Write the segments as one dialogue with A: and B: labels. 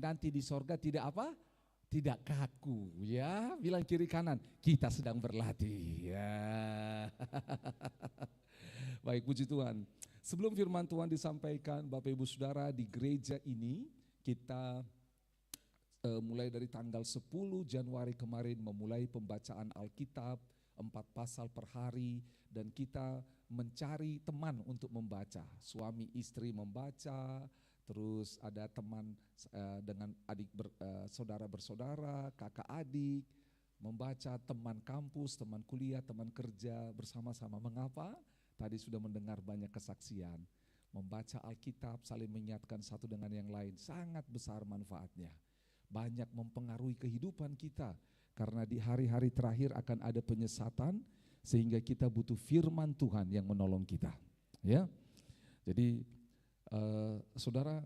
A: nanti di sorga tidak apa? Tidak kaku ya. Bilang kiri kanan, kita sedang berlatih ya. Baik, puji Tuhan. Sebelum firman Tuhan disampaikan, Bapak Ibu Saudara, di gereja ini kita mulai dari tanggal 10 Januari kemarin memulai pembacaan Alkitab 4 pasal per hari, dan kita mencari teman untuk membaca. Suami istri membaca, terus ada teman dengan saudara bersaudara, kakak adik membaca, teman kampus, teman kuliah, teman kerja bersama-sama. Mengapa? Tadi sudah mendengar banyak kesaksian. Membaca Alkitab saling mengingatkan satu dengan yang lain, sangat besar manfaatnya. Banyak mempengaruhi kehidupan kita, karena di hari-hari terakhir akan ada penyesatan, sehingga kita butuh firman Tuhan yang menolong kita. Ya, jadi saudara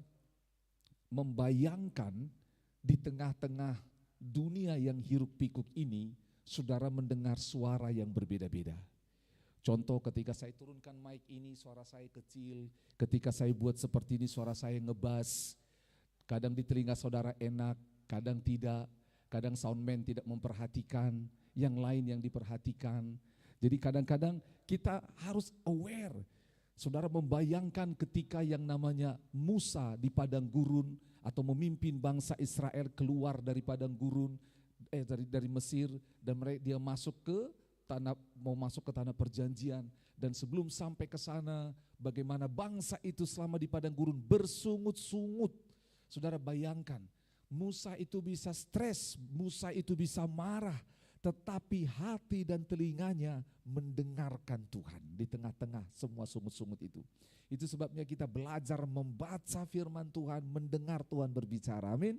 A: membayangkan di tengah-tengah dunia yang hiruk pikuk ini, saudara mendengar suara yang berbeda-beda. Contoh, ketika saya turunkan mic ini suara saya kecil, ketika saya buat seperti ini suara saya ngebas, kadang di telinga saudara enak, kadang tidak, kadang soundman tidak memperhatikan, yang lain yang diperhatikan. Jadi kadang-kadang kita harus aware. Saudara membayangkan ketika yang namanya Musa di padang gurun, atau memimpin bangsa Israel keluar dari padang gurun, dari Mesir, dan dia masuk ke tanah perjanjian, dan sebelum sampai ke sana bagaimana bangsa itu selama di padang gurun bersungut-sungut. Saudara bayangkan, Musa itu bisa stres, Musa itu bisa marah, tetapi hati dan telinganya mendengarkan Tuhan di tengah-tengah semua sungut-sungut itu. Itu sebabnya kita belajar membaca firman Tuhan, mendengar Tuhan berbicara. Amin.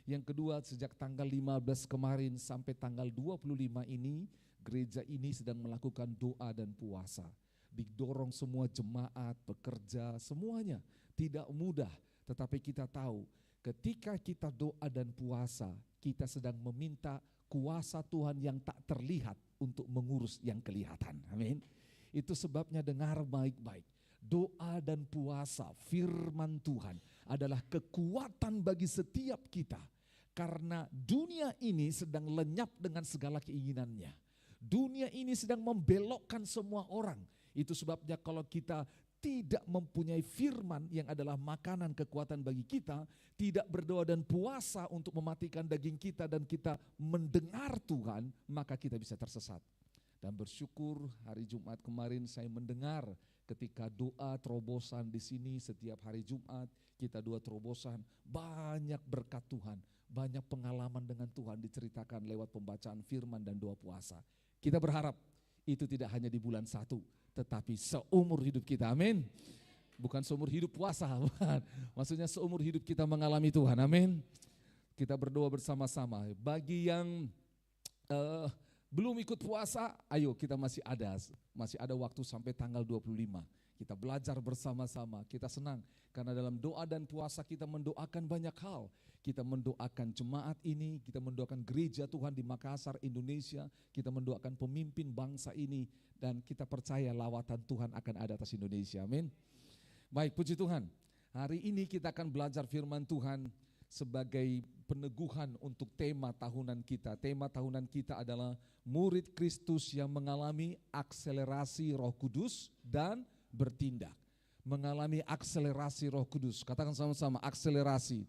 A: Yang kedua, sejak tanggal 15 kemarin sampai tanggal 25 ini, gereja ini sedang melakukan doa dan puasa. Didorong semua jemaat, pekerja, semuanya. Tidak mudah, tetapi kita tahu ketika kita doa dan puasa, kita sedang meminta kuasa Tuhan yang tak terlihat untuk mengurus yang kelihatan. Amin. Itu sebabnya dengar baik-baik. Doa dan puasa, firman Tuhan adalah kekuatan bagi setiap kita. Karena dunia ini sedang lenyap dengan segala keinginannya. Dunia ini sedang membelokkan semua orang. Itu sebabnya kalau kita tidak mempunyai firman yang adalah makanan kekuatan bagi kita, tidak berdoa dan puasa untuk mematikan daging kita dan kita mendengar Tuhan, maka kita bisa tersesat. Dan bersyukur hari Jumat kemarin saya mendengar ketika doa terobosan di sini setiap hari Jumat, kita doa terobosan, banyak berkat Tuhan, banyak pengalaman dengan Tuhan diceritakan lewat pembacaan firman dan doa puasa. Kita berharap itu tidak hanya di bulan 1, tetapi seumur hidup kita, amin. Bukan seumur hidup puasa, bukan. Maksudnya seumur hidup kita mengalami Tuhan, amin. Kita berdoa bersama-sama. Bagi yang belum ikut puasa, ayo kita masih ada waktu sampai tanggal 25. Kita belajar bersama-sama, kita senang. Karena dalam doa dan puasa kita mendoakan banyak hal. Kita mendoakan jemaat ini, kita mendoakan gereja Tuhan di Makassar, Indonesia. Kita mendoakan pemimpin bangsa ini. Dan kita percaya lawatan Tuhan akan ada atas Indonesia, amin. Baik, puji Tuhan. Hari ini kita akan belajar firman Tuhan sebagai peneguhan untuk tema tahunan kita. Tema tahunan kita adalah murid Kristus yang mengalami akselerasi Roh Kudus dan bertindak. Mengalami akselerasi Roh Kudus. Katakan sama-sama, akselerasi.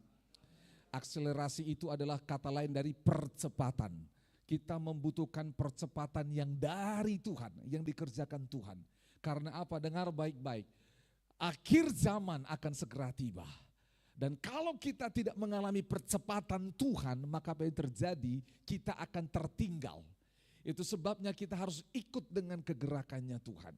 A: Akselerasi itu adalah kata lain dari percepatan. Kita membutuhkan percepatan yang dari Tuhan, yang dikerjakan Tuhan. Karena apa? Dengar baik-baik. Akhir zaman akan segera tiba. Dan kalau kita tidak mengalami percepatan Tuhan, maka apa yang terjadi? Kita akan tertinggal. Itu sebabnya kita harus ikut dengan kegerakannya Tuhan.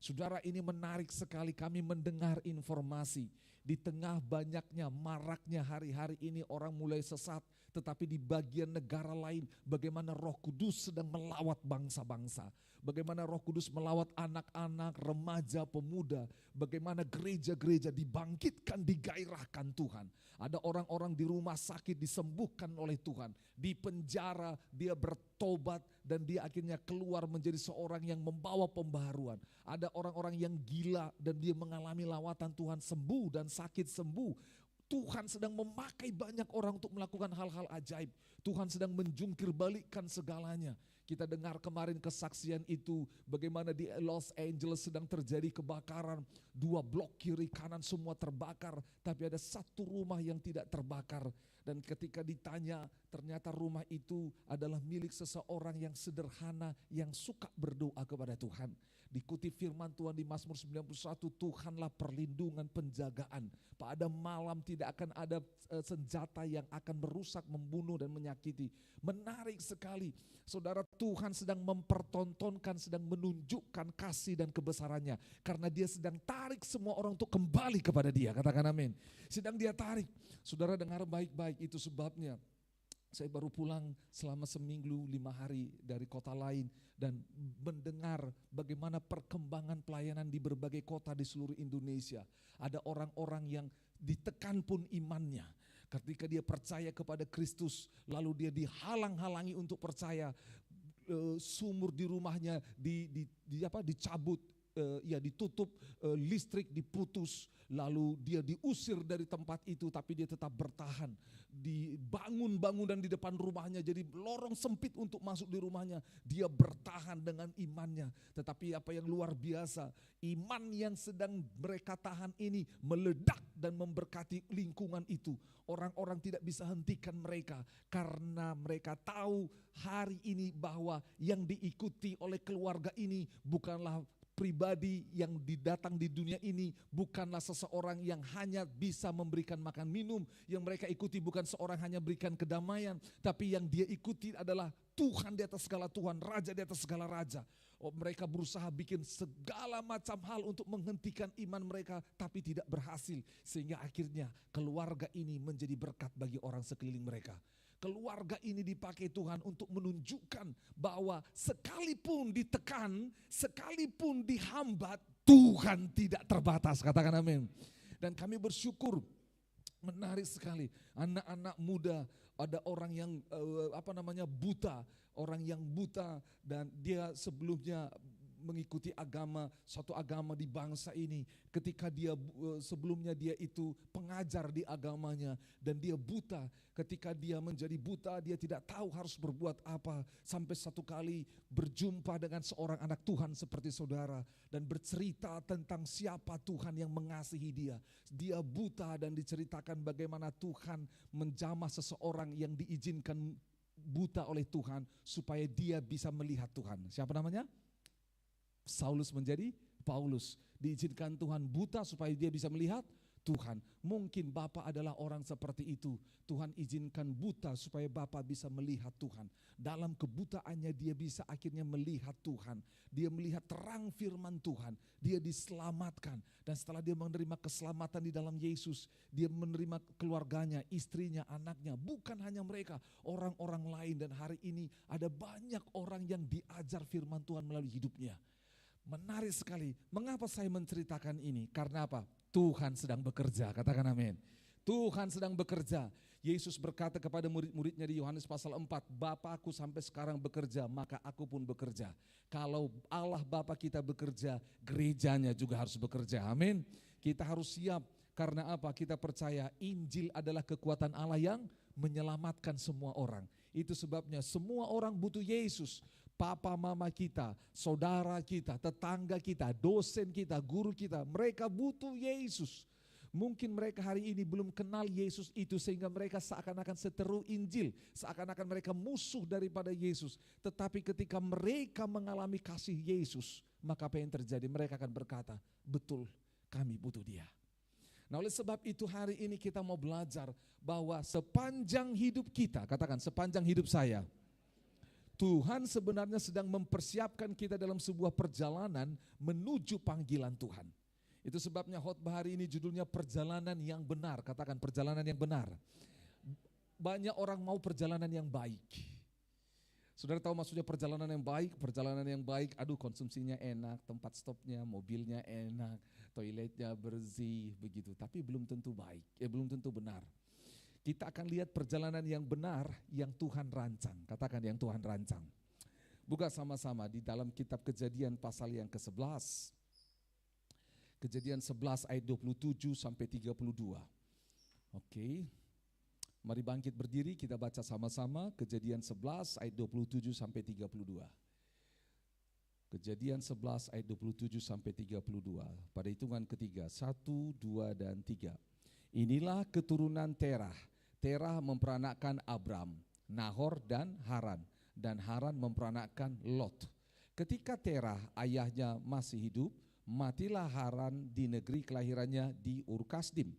A: Saudara, ini menarik sekali kami mendengar informasi. Di tengah banyaknya, maraknya hari-hari ini orang mulai sesat. Tetapi di bagian negara lain, bagaimana Roh Kudus sedang melawat bangsa-bangsa. Bagaimana Roh Kudus melawat anak-anak, remaja, pemuda. Bagaimana gereja-gereja dibangkitkan, digairahkan Tuhan. Ada orang-orang di rumah sakit disembuhkan oleh Tuhan. Di penjara dia bertobat dan dia akhirnya keluar menjadi seorang yang membawa pembaharuan. Ada orang-orang yang gila dan dia mengalami lawatan Tuhan, sembuh dan sakit sembuh. Tuhan sedang memakai banyak orang untuk melakukan hal-hal ajaib. Tuhan sedang menjungkir balikkan segalanya. Kita dengar kemarin kesaksian itu, bagaimana di Los Angeles sedang terjadi kebakaran. 2 blok kiri kanan semua terbakar, tapi ada 1 rumah yang tidak terbakar. Dan ketika ditanya, ternyata rumah itu adalah milik seseorang yang sederhana, yang suka berdoa kepada Tuhan. Dikutip firman Tuhan di Mazmur 91, Tuhanlah perlindungan penjagaan. Pada malam tidak akan ada senjata yang akan merusak, membunuh dan menyakiti. Menarik sekali. Saudara, Tuhan sedang mempertontonkan, sedang menunjukkan kasih dan kebesarannya. Karena dia sedang tarik semua orang untuk kembali kepada dia. Katakan amin. Sedang dia tarik. Saudara dengar baik-baik, itu sebabnya. Saya baru pulang selama seminggu 5 hari dari kota lain dan mendengar bagaimana perkembangan pelayanan di berbagai kota di seluruh Indonesia. Ada orang-orang yang ditekan pun imannya. Ketika dia percaya kepada Kristus, lalu dia dihalang-halangi untuk percaya, sumur di rumahnya dicabut, ditutup, listrik diputus, lalu dia diusir dari tempat itu, tapi dia tetap bertahan. Dibangun bangunan di depan rumahnya, jadi lorong sempit untuk masuk di rumahnya. Dia bertahan dengan imannya. Tetapi apa yang luar biasa, iman yang sedang mereka tahan ini meledak dan memberkati lingkungan itu. Orang-orang tidak bisa hentikan mereka karena mereka tahu hari ini bahwa yang diikuti oleh keluarga ini bukanlah pribadi yang didatang di dunia ini, bukanlah seseorang yang hanya bisa memberikan makan minum. Yang mereka ikuti bukan seorang hanya berikan kedamaian, tapi yang dia ikuti adalah Tuhan di atas segala Tuhan, Raja di atas segala Raja. Mereka berusaha bikin segala macam hal untuk menghentikan iman mereka, tapi tidak berhasil. Sehingga akhirnya keluarga ini menjadi berkat bagi orang sekeliling mereka. Keluarga ini dipakai Tuhan untuk menunjukkan bahwa sekalipun ditekan, sekalipun dihambat, Tuhan tidak terbatas. Katakan amin. Dan kami bersyukur, menarik sekali, anak-anak muda, ada orang yang buta, orang yang buta dan dia sebelumnya mengikuti suatu agama di bangsa ini. Ketika dia sebelumnya dia itu pengajar di agamanya dan dia buta. Ketika dia menjadi buta, dia tidak tahu harus berbuat apa. Sampai satu kali berjumpa dengan seorang anak Tuhan seperti saudara dan bercerita tentang siapa Tuhan yang mengasihi dia. Dia buta dan diceritakan bagaimana Tuhan menjamah seseorang yang diizinkan buta oleh Tuhan supaya dia bisa melihat Tuhan. Siapa namanya? Saulus menjadi Paulus. Diizinkan Tuhan buta supaya dia bisa melihat Tuhan. Mungkin Bapak adalah orang seperti itu. Tuhan izinkan buta supaya Bapak bisa melihat Tuhan. Dalam kebutaannya dia bisa akhirnya melihat Tuhan. Dia melihat terang firman Tuhan. Dia diselamatkan. Dan setelah dia menerima keselamatan di dalam Yesus, dia menerima keluarganya, istrinya, anaknya. Bukan hanya mereka, orang-orang lain. Dan hari ini ada banyak orang yang diajar firman Tuhan melalui hidupnya. Menarik sekali. Mengapa saya menceritakan ini? Karena apa? Tuhan sedang bekerja. Katakan amin. Tuhan sedang bekerja. Yesus berkata kepada murid-muridnya di Yohanes pasal 4, Bapakku sampai sekarang bekerja, maka aku pun bekerja. Kalau Allah Bapa kita bekerja, gerejanya juga harus bekerja. Amin. Kita harus siap. Karena apa? Kita percaya Injil adalah kekuatan Allah yang menyelamatkan semua orang. Itu sebabnya semua orang butuh Yesus. Papa mama kita, saudara kita, tetangga kita, dosen kita, guru kita, mereka butuh Yesus. Mungkin mereka hari ini belum kenal Yesus itu sehingga mereka seakan-akan seteru Injil, seakan-akan mereka musuh daripada Yesus. Tetapi ketika mereka mengalami kasih Yesus, maka apa yang terjadi? Mereka akan berkata, betul, kami butuh Dia. Nah, oleh sebab itu hari ini kita mau belajar bahwa sepanjang hidup kita, katakan sepanjang hidup saya, Tuhan sebenarnya sedang mempersiapkan kita dalam sebuah perjalanan menuju panggilan Tuhan. Itu sebabnya khotbah hari ini judulnya perjalanan yang benar. Katakan perjalanan yang benar. Banyak orang mau perjalanan yang baik. Saudara tahu maksudnya perjalanan yang baik? Perjalanan yang baik, konsumsinya enak, tempat stopnya, mobilnya enak, toiletnya bersih, begitu. Tapi belum tentu baik, belum tentu benar. Kita akan lihat perjalanan yang benar yang Tuhan rancang. Katakan yang Tuhan rancang. Buka sama-sama di dalam kitab Kejadian pasal yang ke-11. Kejadian 11 ayat 27 sampai 32. Oke. Mari bangkit berdiri, kita baca sama-sama Kejadian 11 ayat 27 sampai 32. Kejadian 11 ayat 27 sampai 32. Pada hitungan ketiga, 1, 2, dan 3. Inilah keturunan Terah. Terah memperanakkan Abram, Nahor, dan Haran. Dan Haran memperanakkan Lot. Ketika Terah ayahnya masih hidup, matilah Haran di negeri kelahirannya di Ur-Kasdim.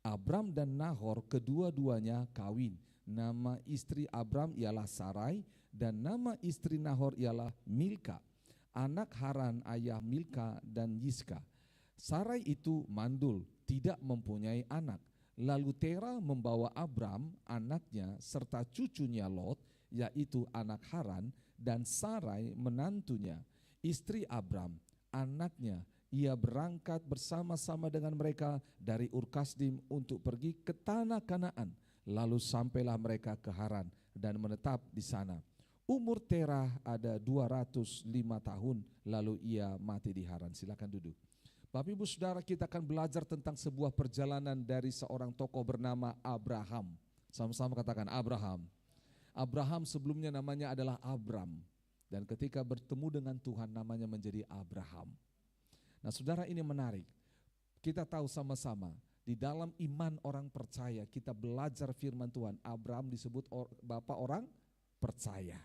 A: Abram dan Nahor kedua-duanya kawin. Nama istri Abram ialah Sarai dan nama istri Nahor ialah Milka. Anak Haran ayah Milka dan Yiska. Sarai itu mandul, tidak mempunyai anak. Lalu Terah membawa Abram, anaknya, serta cucunya Lot, yaitu anak Haran, dan Sarai menantunya, istri Abram, anaknya. Ia berangkat bersama-sama dengan mereka dari Ur-Kasdim untuk pergi ke tanah Kanaan. Lalu sampailah mereka ke Haran dan menetap di sana. Umur Terah ada 205 tahun, lalu ia mati di Haran. Silakan duduk. Bapak Ibu Saudara, kita akan belajar tentang sebuah perjalanan dari seorang tokoh bernama Abraham. Sama-sama katakan Abraham. Abraham sebelumnya namanya adalah Abram. Dan ketika bertemu dengan Tuhan namanya menjadi Abraham. Nah saudara, ini menarik. Kita tahu sama-sama di dalam iman orang percaya kita belajar firman Tuhan. Abraham disebut bapak orang percaya.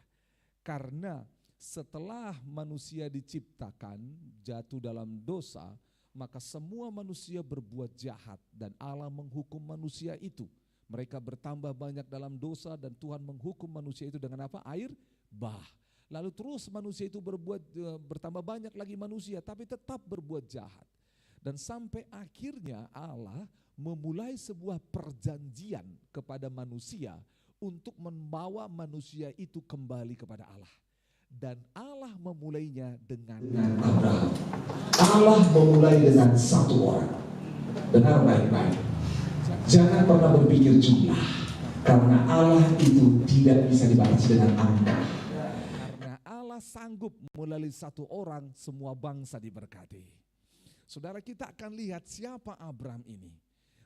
A: Karena setelah manusia diciptakan jatuh dalam dosa, maka semua manusia berbuat jahat dan Allah menghukum manusia itu. Mereka bertambah banyak dalam dosa dan Tuhan menghukum manusia itu dengan apa? Air bah. Lalu terus manusia itu bertambah banyak lagi manusia, tapi tetap berbuat jahat. Dan sampai akhirnya Allah memulai sebuah perjanjian kepada manusia untuk membawa manusia itu kembali kepada Allah. Dan Allah memulainya dengan Abraham. Allah memulai dengan satu orang. Dengar baik-baik. Jangan pernah berpikir jumlah, karena Allah itu tidak bisa dibalas dengan angka. Sanggup melalui satu orang semua bangsa diberkati. Saudara, kita akan lihat siapa Abram ini.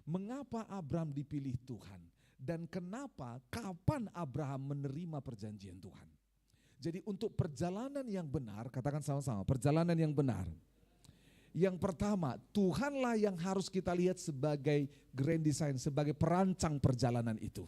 A: Mengapa Abram dipilih Tuhan dan kapan Abraham menerima perjanjian Tuhan. Jadi untuk perjalanan yang benar, katakan sama-sama, perjalanan yang benar. Yang pertama, Tuhanlah yang harus kita lihat sebagai grand design, sebagai perancang perjalanan itu.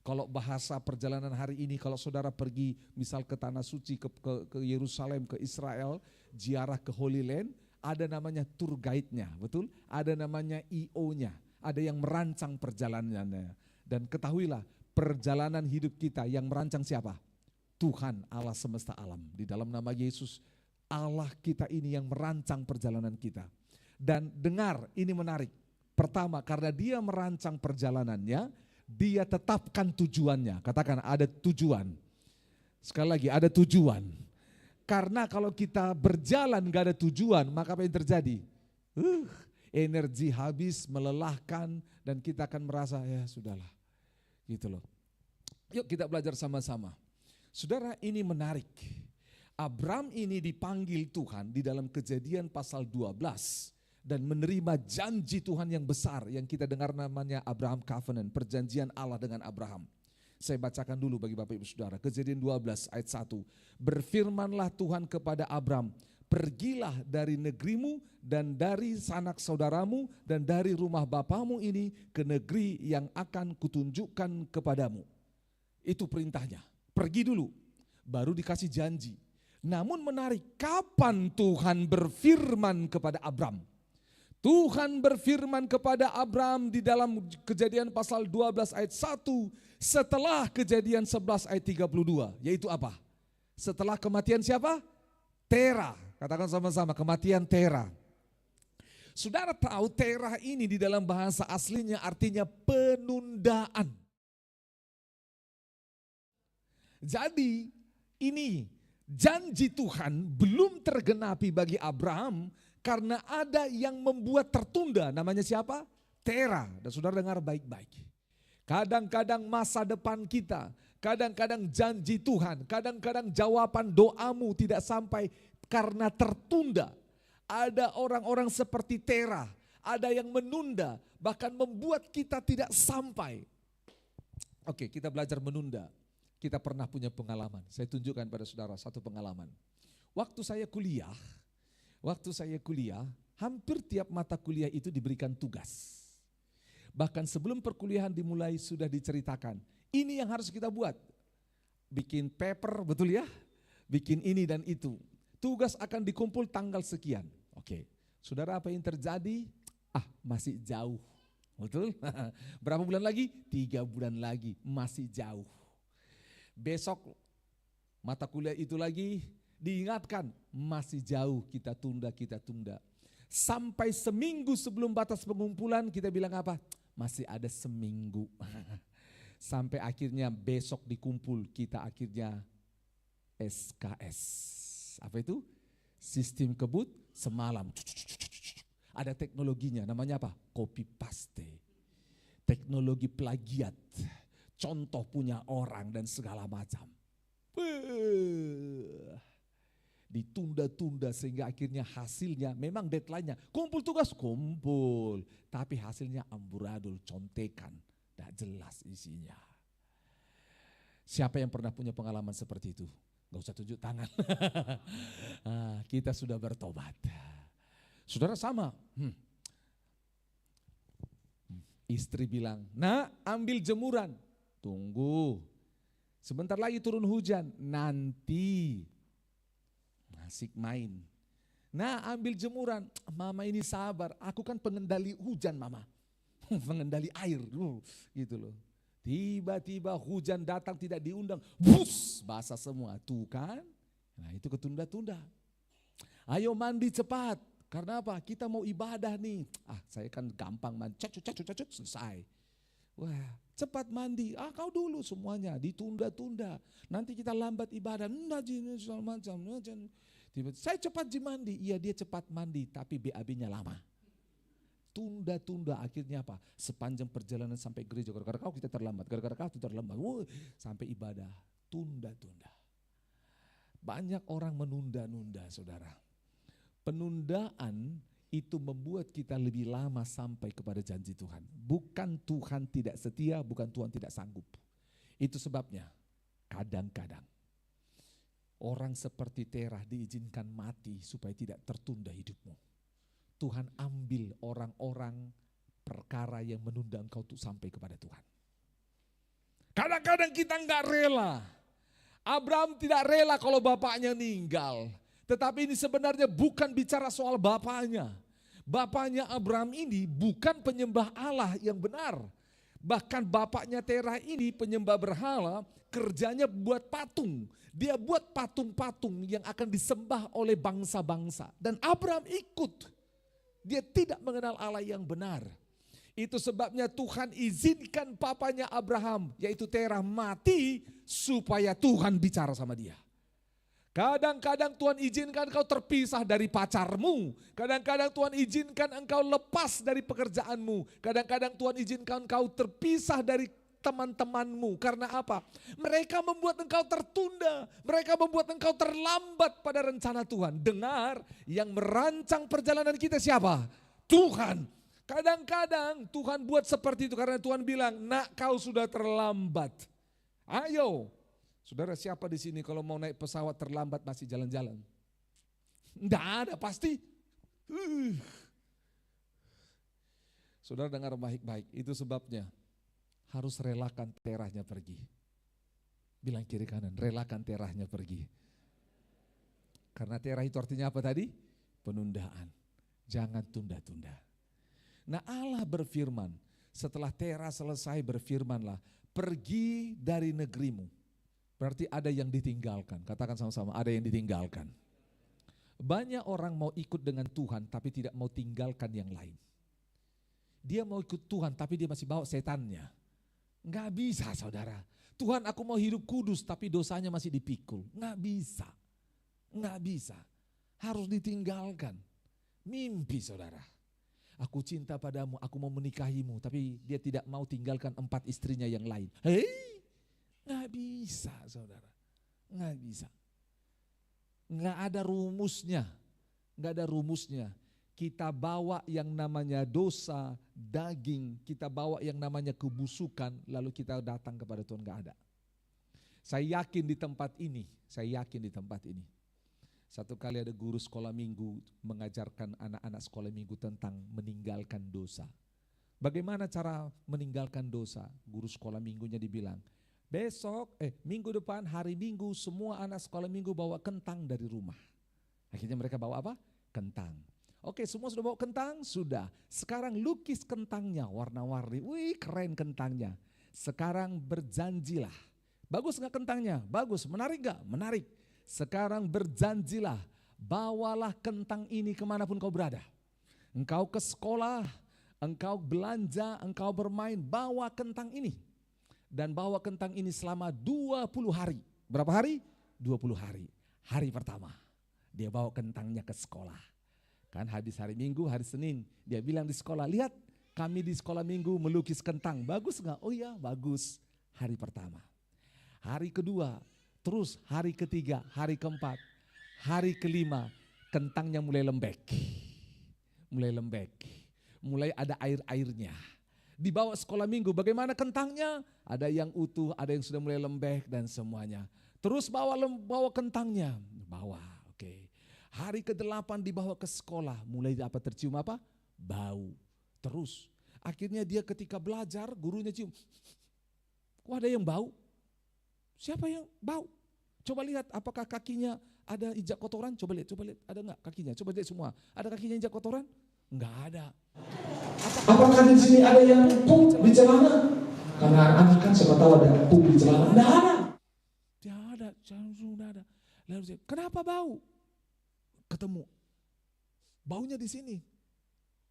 A: Kalau bahasa perjalanan hari ini, kalau saudara pergi misal ke Tanah Suci, ke Yerusalem, ke Israel, ziarah ke Holy Land, ada namanya tour guide-nya, betul? Ada namanya IO-nya, ada yang merancang perjalanannya. Dan ketahuilah, perjalanan hidup kita yang merancang siapa? Tuhan Allah semesta alam. Di dalam nama Yesus, Allah kita ini yang merancang perjalanan kita. Dan dengar, ini menarik. Pertama, karena dia merancang perjalanannya, dia tetapkan tujuannya. Katakan ada tujuan. Sekali lagi ada tujuan. Karena kalau kita berjalan gak ada tujuan, maka apa yang terjadi? Energi habis, melelahkan, dan kita akan merasa ya sudahlah. Gitu loh. Yuk kita belajar sama-sama. Saudara, ini menarik. Abram ini dipanggil Tuhan di dalam Kejadian pasal 12. Dan menerima janji Tuhan yang besar yang kita dengar namanya Abraham Covenant, perjanjian Allah dengan Abraham. Saya bacakan dulu bagi Bapak Ibu Saudara, Kejadian 12 ayat 1. Berfirmanlah Tuhan kepada Abram, pergilah dari negerimu dan dari sanak saudaramu dan dari rumah bapamu ini ke negeri yang akan kutunjukkan kepadamu. Itu perintahnya, pergi dulu, baru dikasih janji. Namun menarik, kapan Tuhan berfirman kepada Abram? Tuhan berfirman kepada Abram di dalam Kejadian pasal 12 ayat 1 setelah Kejadian 11 ayat 32, yaitu apa? Setelah kematian siapa? Terah. Katakan sama-sama, kematian Terah. Saudara tahu Terah ini di dalam bahasa aslinya artinya penundaan. Jadi ini janji Tuhan belum tergenapi bagi Abraham. Karena ada yang membuat tertunda, namanya siapa? Terah. Dan saudara dengar baik-baik. Kadang-kadang masa depan kita, kadang-kadang janji Tuhan, kadang-kadang jawaban doamu tidak sampai karena tertunda. Ada orang-orang seperti Terah, ada yang menunda, bahkan membuat kita tidak sampai. Oke, kita belajar menunda. Kita pernah punya pengalaman. Saya tunjukkan pada saudara satu pengalaman. Waktu saya kuliah, hampir tiap mata kuliah itu diberikan tugas. Bahkan sebelum perkuliahan dimulai sudah diceritakan, ini yang harus kita buat. Bikin paper, betul ya? Bikin ini dan itu. Tugas akan dikumpul tanggal sekian. Oke, saudara, apa yang terjadi? Masih jauh. Betul? Berapa bulan lagi? 3 bulan lagi, masih jauh. Besok mata kuliah itu lagi diingatkan, masih jauh, kita tunda. Sampai seminggu sebelum batas pengumpulan kita bilang apa? Masih ada seminggu. Sampai akhirnya besok dikumpul, kita akhirnya SKS. Apa itu? Sistem kebut semalam. Ada teknologinya, namanya apa? Copy paste. Teknologi plagiat. Contoh punya orang dan segala macam. Ditunda-tunda sehingga akhirnya hasilnya memang deadline-nya. Kumpul tugas, kumpul. Tapi hasilnya amburadul, contekan. Tidak jelas isinya. Siapa yang pernah punya pengalaman seperti itu? Gak usah tunjuk tangan. Kita sudah bertobat. Saudara sama. Istri bilang, "Nak, ambil jemuran." Tunggu. Sebentar lagi turun hujan. Nanti. Asik main. "Nah, ambil jemuran." "Mama ini sabar, aku kan pengendali hujan, Mama." Pengendali air, gitu loh. Tiba-tiba hujan datang tidak diundang, bus, basah semua. Tuh kan, nah itu ketunda-tunda. "Ayo mandi cepat." Karena apa? Kita mau ibadah nih. Saya kan gampang mandi, cacut, selesai. Wah, cepat mandi. Kau dulu semuanya, ditunda-tunda. Nanti kita lambat ibadah. Saya cepat mandi. Iya, dia cepat mandi, tapi BAB-nya lama. Tunda-tunda, akhirnya apa? Sepanjang perjalanan sampai gereja, gara-gara kau kita terlambat, sampai ibadah, tunda-tunda. Banyak orang menunda-nunda, saudara. Penundaan itu membuat kita lebih lama sampai kepada janji Tuhan. Bukan Tuhan tidak setia, bukan Tuhan tidak sanggup. Itu sebabnya kadang-kadang orang seperti Terah diizinkan mati supaya tidak tertunda hidupmu. Tuhan ambil orang-orang perkara yang menunda engkau untuk sampai kepada Tuhan. Kadang-kadang kita enggak rela. Abraham tidak rela kalau bapaknya meninggal. Tetapi ini sebenarnya bukan bicara soal bapaknya. Bapaknya Abraham ini bukan penyembah Allah yang benar. Bahkan bapaknya Terah ini penyembah berhala, kerjanya buat patung. Dia buat patung-patung yang akan disembah oleh bangsa-bangsa. Dan Abraham ikut. Dia tidak mengenal Allah yang benar. Itu sebabnya Tuhan izinkan papanya Abraham, yaitu Terah, mati supaya Tuhan bicara sama dia. Kadang-kadang Tuhan izinkan engkau terpisah dari pacarmu. Kadang-kadang Tuhan izinkan engkau lepas dari pekerjaanmu. Kadang-kadang Tuhan izinkan engkau terpisah dari teman-temanmu. Karena apa? Mereka membuat engkau tertunda. Mereka membuat engkau terlambat pada rencana Tuhan. Dengar, yang merancang perjalanan kita siapa? Tuhan. Kadang-kadang Tuhan buat seperti itu karena Tuhan bilang, "Nak, kau sudah terlambat. Ayo." Saudara, siapa di sini kalau mau naik pesawat terlambat masih jalan-jalan? Enggak ada pasti. Saudara dengar baik-baik, itu sebabnya harus relakan Terahnya pergi. Bilang kiri kanan, relakan Terahnya pergi. Karena Terah itu artinya apa tadi? Penundaan. Jangan tunda-tunda. Nah, Allah berfirman, setelah Terah selesai berfirmanlah, "Pergi dari negerimu." Berarti ada yang ditinggalkan. Katakan sama-sama, ada yang ditinggalkan. Banyak orang mau ikut dengan Tuhan tapi tidak mau tinggalkan yang lain. Dia mau ikut Tuhan tapi dia masih bawa setannya. Enggak bisa, saudara. "Tuhan, aku mau hidup kudus tapi dosanya masih dipikul." Enggak bisa. Enggak bisa. Harus ditinggalkan. Mimpi, saudara. "Aku cinta padamu, aku mau menikahimu." Tapi dia tidak mau tinggalkan 4 istrinya yang lain. Nggak bisa, saudara. Nggak bisa. Nggak ada rumusnya. Nggak ada rumusnya. kita bawa yang namanya dosa, daging, kita bawa yang namanya kebusukan, lalu kita datang kepada Tuhan, gak ada. Saya yakin di tempat ini, satu kali ada guru sekolah minggu mengajarkan anak-anak sekolah minggu tentang meninggalkan dosa. Bagaimana cara meninggalkan dosa? Guru sekolah minggunya dibilang, minggu depan hari Minggu semua anak sekolah minggu bawa kentang dari rumah. Akhirnya mereka bawa apa? Kentang. Oke, semua sudah bawa kentang? Sudah. Sekarang lukis kentangnya warna-warni. Wih, keren kentangnya. Sekarang berjanjilah. Bagus gak kentangnya? Bagus. Menarik gak? Menarik. Sekarang berjanjilah, bawalah kentang ini kemanapun kau berada. Engkau ke sekolah, engkau belanja, engkau bermain, bawa kentang ini. Dan bawa kentang ini selama 20 hari. Berapa hari? 20 hari. Hari pertama, dia bawa kentangnya ke sekolah. Kan habis hari Minggu, hari Senin, dia bilang di sekolah, lihat kami di sekolah Minggu melukis kentang. Bagus gak? Oh iya, bagus. Hari pertama. Hari kedua, terus hari ketiga, hari keempat, hari kelima, kentangnya mulai lembek. Mulai ada air-airnya. Dibawa sekolah minggu, bagaimana kentangnya? Ada yang utuh, ada yang sudah mulai lembek dan semuanya. Terus bawa kentangnya, oke. Hari ke-8 dibawa ke sekolah, mulai tercium apa? Bau. Terus, akhirnya dia ketika belajar, gurunya cium. Kok ada yang bau? Siapa yang bau? Coba lihat apakah kakinya ada injak kotoran? Coba lihat, ada enggak kakinya? Coba lihat semua. Ada kakinya injak kotoran? Enggak ada. Apakah di sini ada yang pup di celana? Karena anak kan siapa tahu ada pup di celana. Enggak ada. Tidak ada. Lalu dia, kenapa bau? Ketemu. Baunya di sini.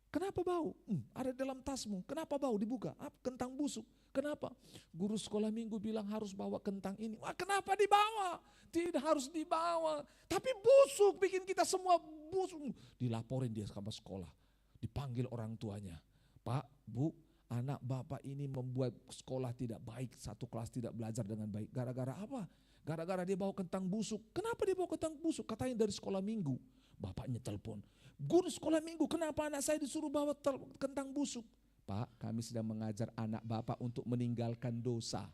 A: Kenapa bau? Ada dalam tasmu. Kenapa bau? Dibuka. Kentang busuk. Kenapa? Guru sekolah minggu bilang harus bawa kentang ini. Wah, kenapa dibawa? Tidak harus dibawa. Tapi busuk, bikin kita semua busuk. Dilaporin dia sama sekolah. Dipanggil orang tuanya. Pak, Bu, anak bapak ini membuat sekolah tidak baik. Satu kelas tidak belajar dengan baik. Gara-gara apa? Gara-gara dia bawa kentang busuk. Kenapa dia bawa kentang busuk? Katanya dari sekolah minggu. Bapaknya telepon. Guru sekolah minggu, kenapa anak saya disuruh bawa kentang busuk? Pak, kami sedang mengajar anak bapak untuk meninggalkan dosa.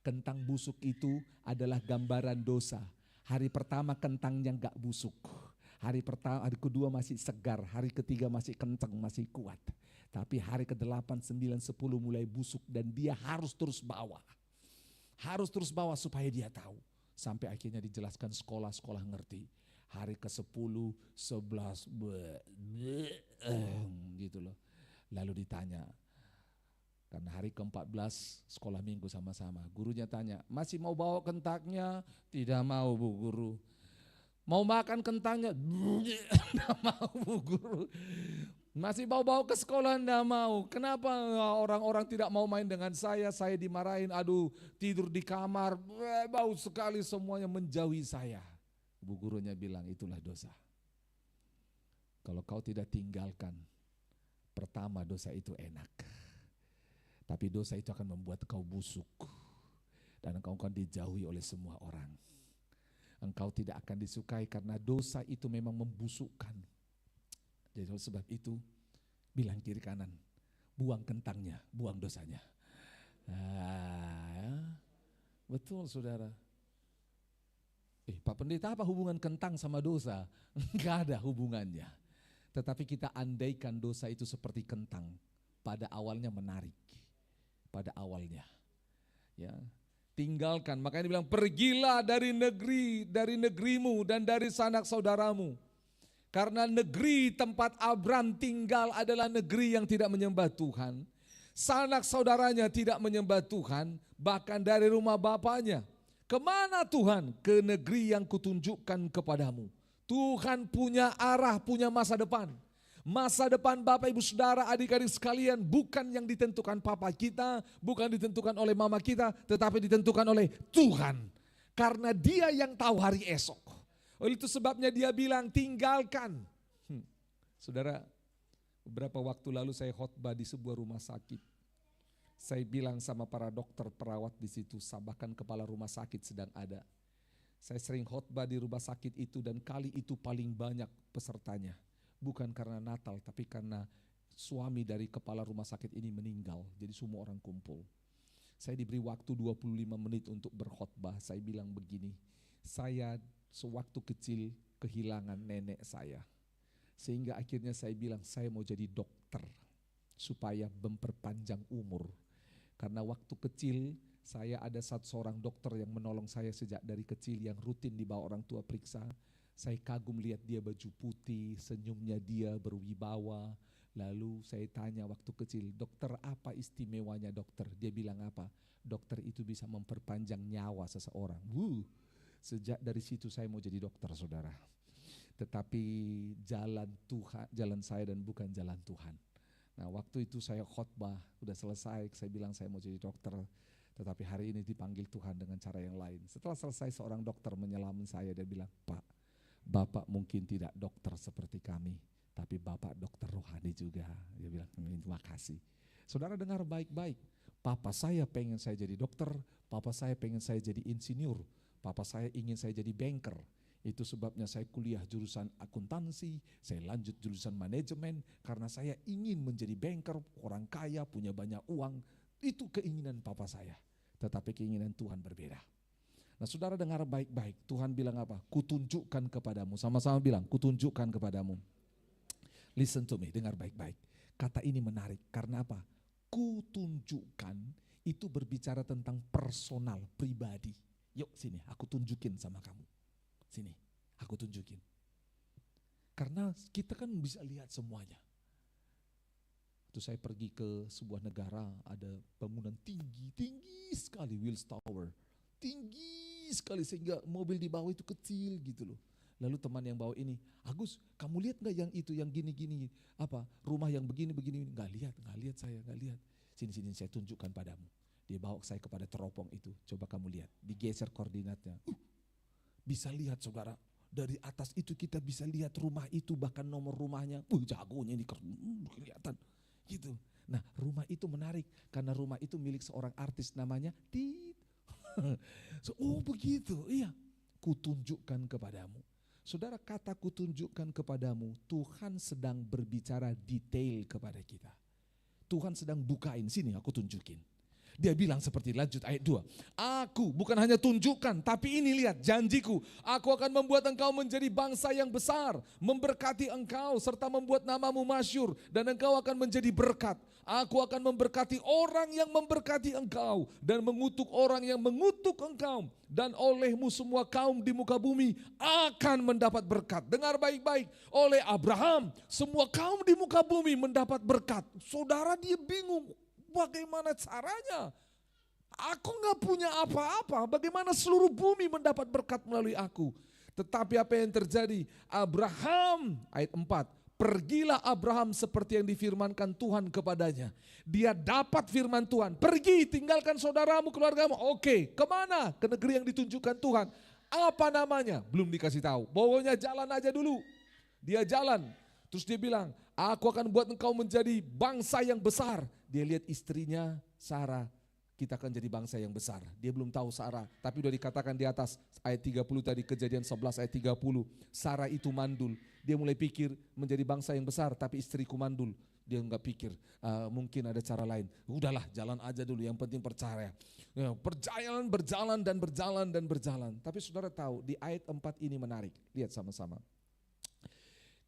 A: Kentang busuk itu adalah gambaran dosa. Hari pertama kentangnya enggak busuk. Hari kedua masih segar, hari ketiga masih kencang, masih kuat. Tapi hari ke-8, 9, 10 mulai busuk dan dia harus terus bawa. Harus terus bawa supaya dia tahu. Sampai akhirnya dijelaskan sekolah ngerti. Hari ke-10, 11, gitu loh. Lalu ditanya, karena hari ke-14 sekolah minggu sama-sama. Gurunya tanya, masih mau bawa kentangnya? Tidak mau, Bu Guru. Mau makan kentangnya? Tidak mau, Bu Guru. Masih bawa ke sekolah? Tidak mau. Kenapa orang-orang tidak mau main dengan saya dimarahin, aduh tidur di kamar, bau sekali semuanya menjauhi saya. Bu gurunya bilang itulah dosa. Kalau kau tidak tinggalkan, pertama dosa itu enak. Tapi dosa itu akan membuat kau busuk. Dan engkau akan dijauhi oleh semua orang. Engkau tidak akan disukai karena dosa itu memang membusukkan. Jadi oleh sebab itu, bilang kiri kanan, buang kentangnya, buang dosanya. Betul saudara. Pak Pendeta, apa hubungan kentang sama dosa? Enggak ada hubungannya. Tetapi kita andaikan dosa itu seperti kentang. Pada awalnya menarik. Pada awalnya. Ya, tinggalkan. Makanya dibilang pergilah dari negerimu dan dari sanak saudaramu. Karena negeri tempat Abram tinggal adalah negeri yang tidak menyembah Tuhan. Sanak saudaranya tidak menyembah Tuhan. Bahkan dari rumah bapaknya. Kemana Tuhan? Ke negeri yang kutunjukkan kepadamu. Tuhan punya arah, punya masa depan. Masa depan Bapak Ibu Saudara, adik-adik sekalian bukan yang ditentukan papa kita, bukan ditentukan oleh mama kita, tetapi ditentukan oleh Tuhan. Karena Dia yang tahu hari esok. Oleh itu sebabnya Dia bilang tinggalkan. Saudara, beberapa waktu lalu saya khotbah di sebuah rumah sakit. Saya bilang sama para dokter perawat di situ, bahkan kepala rumah sakit sedang ada. Saya sering khotbah di rumah sakit itu dan kali itu paling banyak pesertanya. Bukan karena Natal, tapi karena suami dari kepala rumah sakit ini meninggal. Jadi semua orang kumpul. Saya diberi waktu 25 menit untuk berkhotbah. Saya bilang begini, saya sewaktu kecil kehilangan nenek saya. Sehingga akhirnya saya bilang saya mau jadi dokter supaya memperpanjang umur. Karena waktu kecil saya ada seorang dokter yang menolong saya sejak dari kecil, yang rutin dibawa orang tua periksa. Saya kagum lihat dia baju putih, senyumnya dia berwibawa. Lalu saya tanya waktu kecil, dokter apa istimewanya dokter? Dia bilang apa? Dokter itu bisa memperpanjang nyawa seseorang. Sejak dari situ saya mau jadi dokter, saudara. Tetapi jalan Tuhan, jalan saya dan bukan jalan Tuhan. Nah, waktu itu saya khotbah, udah selesai, saya bilang saya mau jadi dokter. Tetapi hari ini dipanggil Tuhan dengan cara yang lain. Setelah selesai, seorang dokter menyelamat saya, dia bilang, Pak, Bapak mungkin tidak dokter seperti kami, tapi Bapak dokter rohani juga. Dia bilang, terima kasih. Saudara dengar baik-baik, Papa saya pengen saya jadi dokter, Papa saya pengen saya jadi insinyur, Papa saya ingin saya jadi banker. Itu sebabnya saya kuliah jurusan akuntansi, saya lanjut jurusan manajemen, karena saya ingin menjadi banker, orang kaya, punya banyak uang. Itu keinginan Papa saya, tetapi keinginan Tuhan berbeda. Nah, saudara dengar baik-baik, Tuhan bilang apa? Kutunjukkan kepadamu, sama-sama bilang, kutunjukkan kepadamu. Listen to me, dengar baik-baik. Kata ini menarik, karena apa? Kutunjukkan itu berbicara tentang personal, pribadi. Yuk sini, aku tunjukin sama kamu. Sini, aku tunjukin. Karena kita kan bisa lihat semuanya. Waktu saya pergi ke sebuah negara, ada bangunan tinggi sekali, Wills Tower. Tinggi sekali sehingga mobil di bawah itu kecil gitu loh. Lalu teman yang bawa ini, Agus, kamu lihat nggak yang itu, yang gini-gini, apa rumah yang begini-begini? Nggak lihat saya, nggak lihat. Sini saya tunjukkan padamu. Dia bawa saya kepada teropong itu. Coba kamu lihat, digeser koordinatnya. Bisa lihat saudara, dari atas itu kita bisa lihat rumah itu, bahkan nomor rumahnya. Jagonya ini kelihatan gitu. Nah, rumah itu menarik karena rumah itu milik seorang artis namanya Tit. Oh begitu, iya. Kutunjukkan kepadamu. Saudara, kata kutunjukkan kepadamu, Tuhan sedang berbicara detail kepada kita. Tuhan sedang bukain, sini aku tunjukin. Dia bilang seperti, lanjut ayat 2. Aku bukan hanya tunjukkan, tapi ini lihat janjiku. Aku akan membuat engkau menjadi bangsa yang besar, memberkati engkau serta membuat namamu masyhur, dan engkau akan menjadi berkat. Aku akan memberkati orang yang memberkati engkau dan mengutuk orang yang mengutuk engkau. Dan olehmu semua kaum di muka bumi akan mendapat berkat. Dengar baik-baik, oleh Abraham semua kaum di muka bumi mendapat berkat. Saudara, dia bingung. Bagaimana caranya? Aku gak punya apa-apa, bagaimana seluruh bumi mendapat berkat melalui aku? Tetapi apa yang terjadi? Abraham, ayat 4, pergilah Abraham seperti yang difirmankan Tuhan kepadanya. Dia dapat firman Tuhan, pergi tinggalkan saudaramu, keluargamu. Oke, kemana? Ke negeri yang ditunjukkan Tuhan. Apa namanya? Belum dikasih tahu, pokoknya jalan aja dulu. Dia jalan, terus dia bilang, aku akan buat engkau menjadi bangsa yang besar. Dia lihat istrinya Sarah, kita akan jadi bangsa yang besar. Dia belum tahu Sarah, tapi udah dikatakan di atas ayat 30 tadi, Kejadian 11 ayat 30. Sarah itu mandul. Dia mulai pikir menjadi bangsa yang besar, tapi istriku mandul. Dia enggak pikir mungkin ada cara lain. Udahlah, jalan aja dulu, yang penting percaya. Perjalanan berjalan. Tapi saudara tahu di ayat 4 ini menarik. Lihat sama-sama.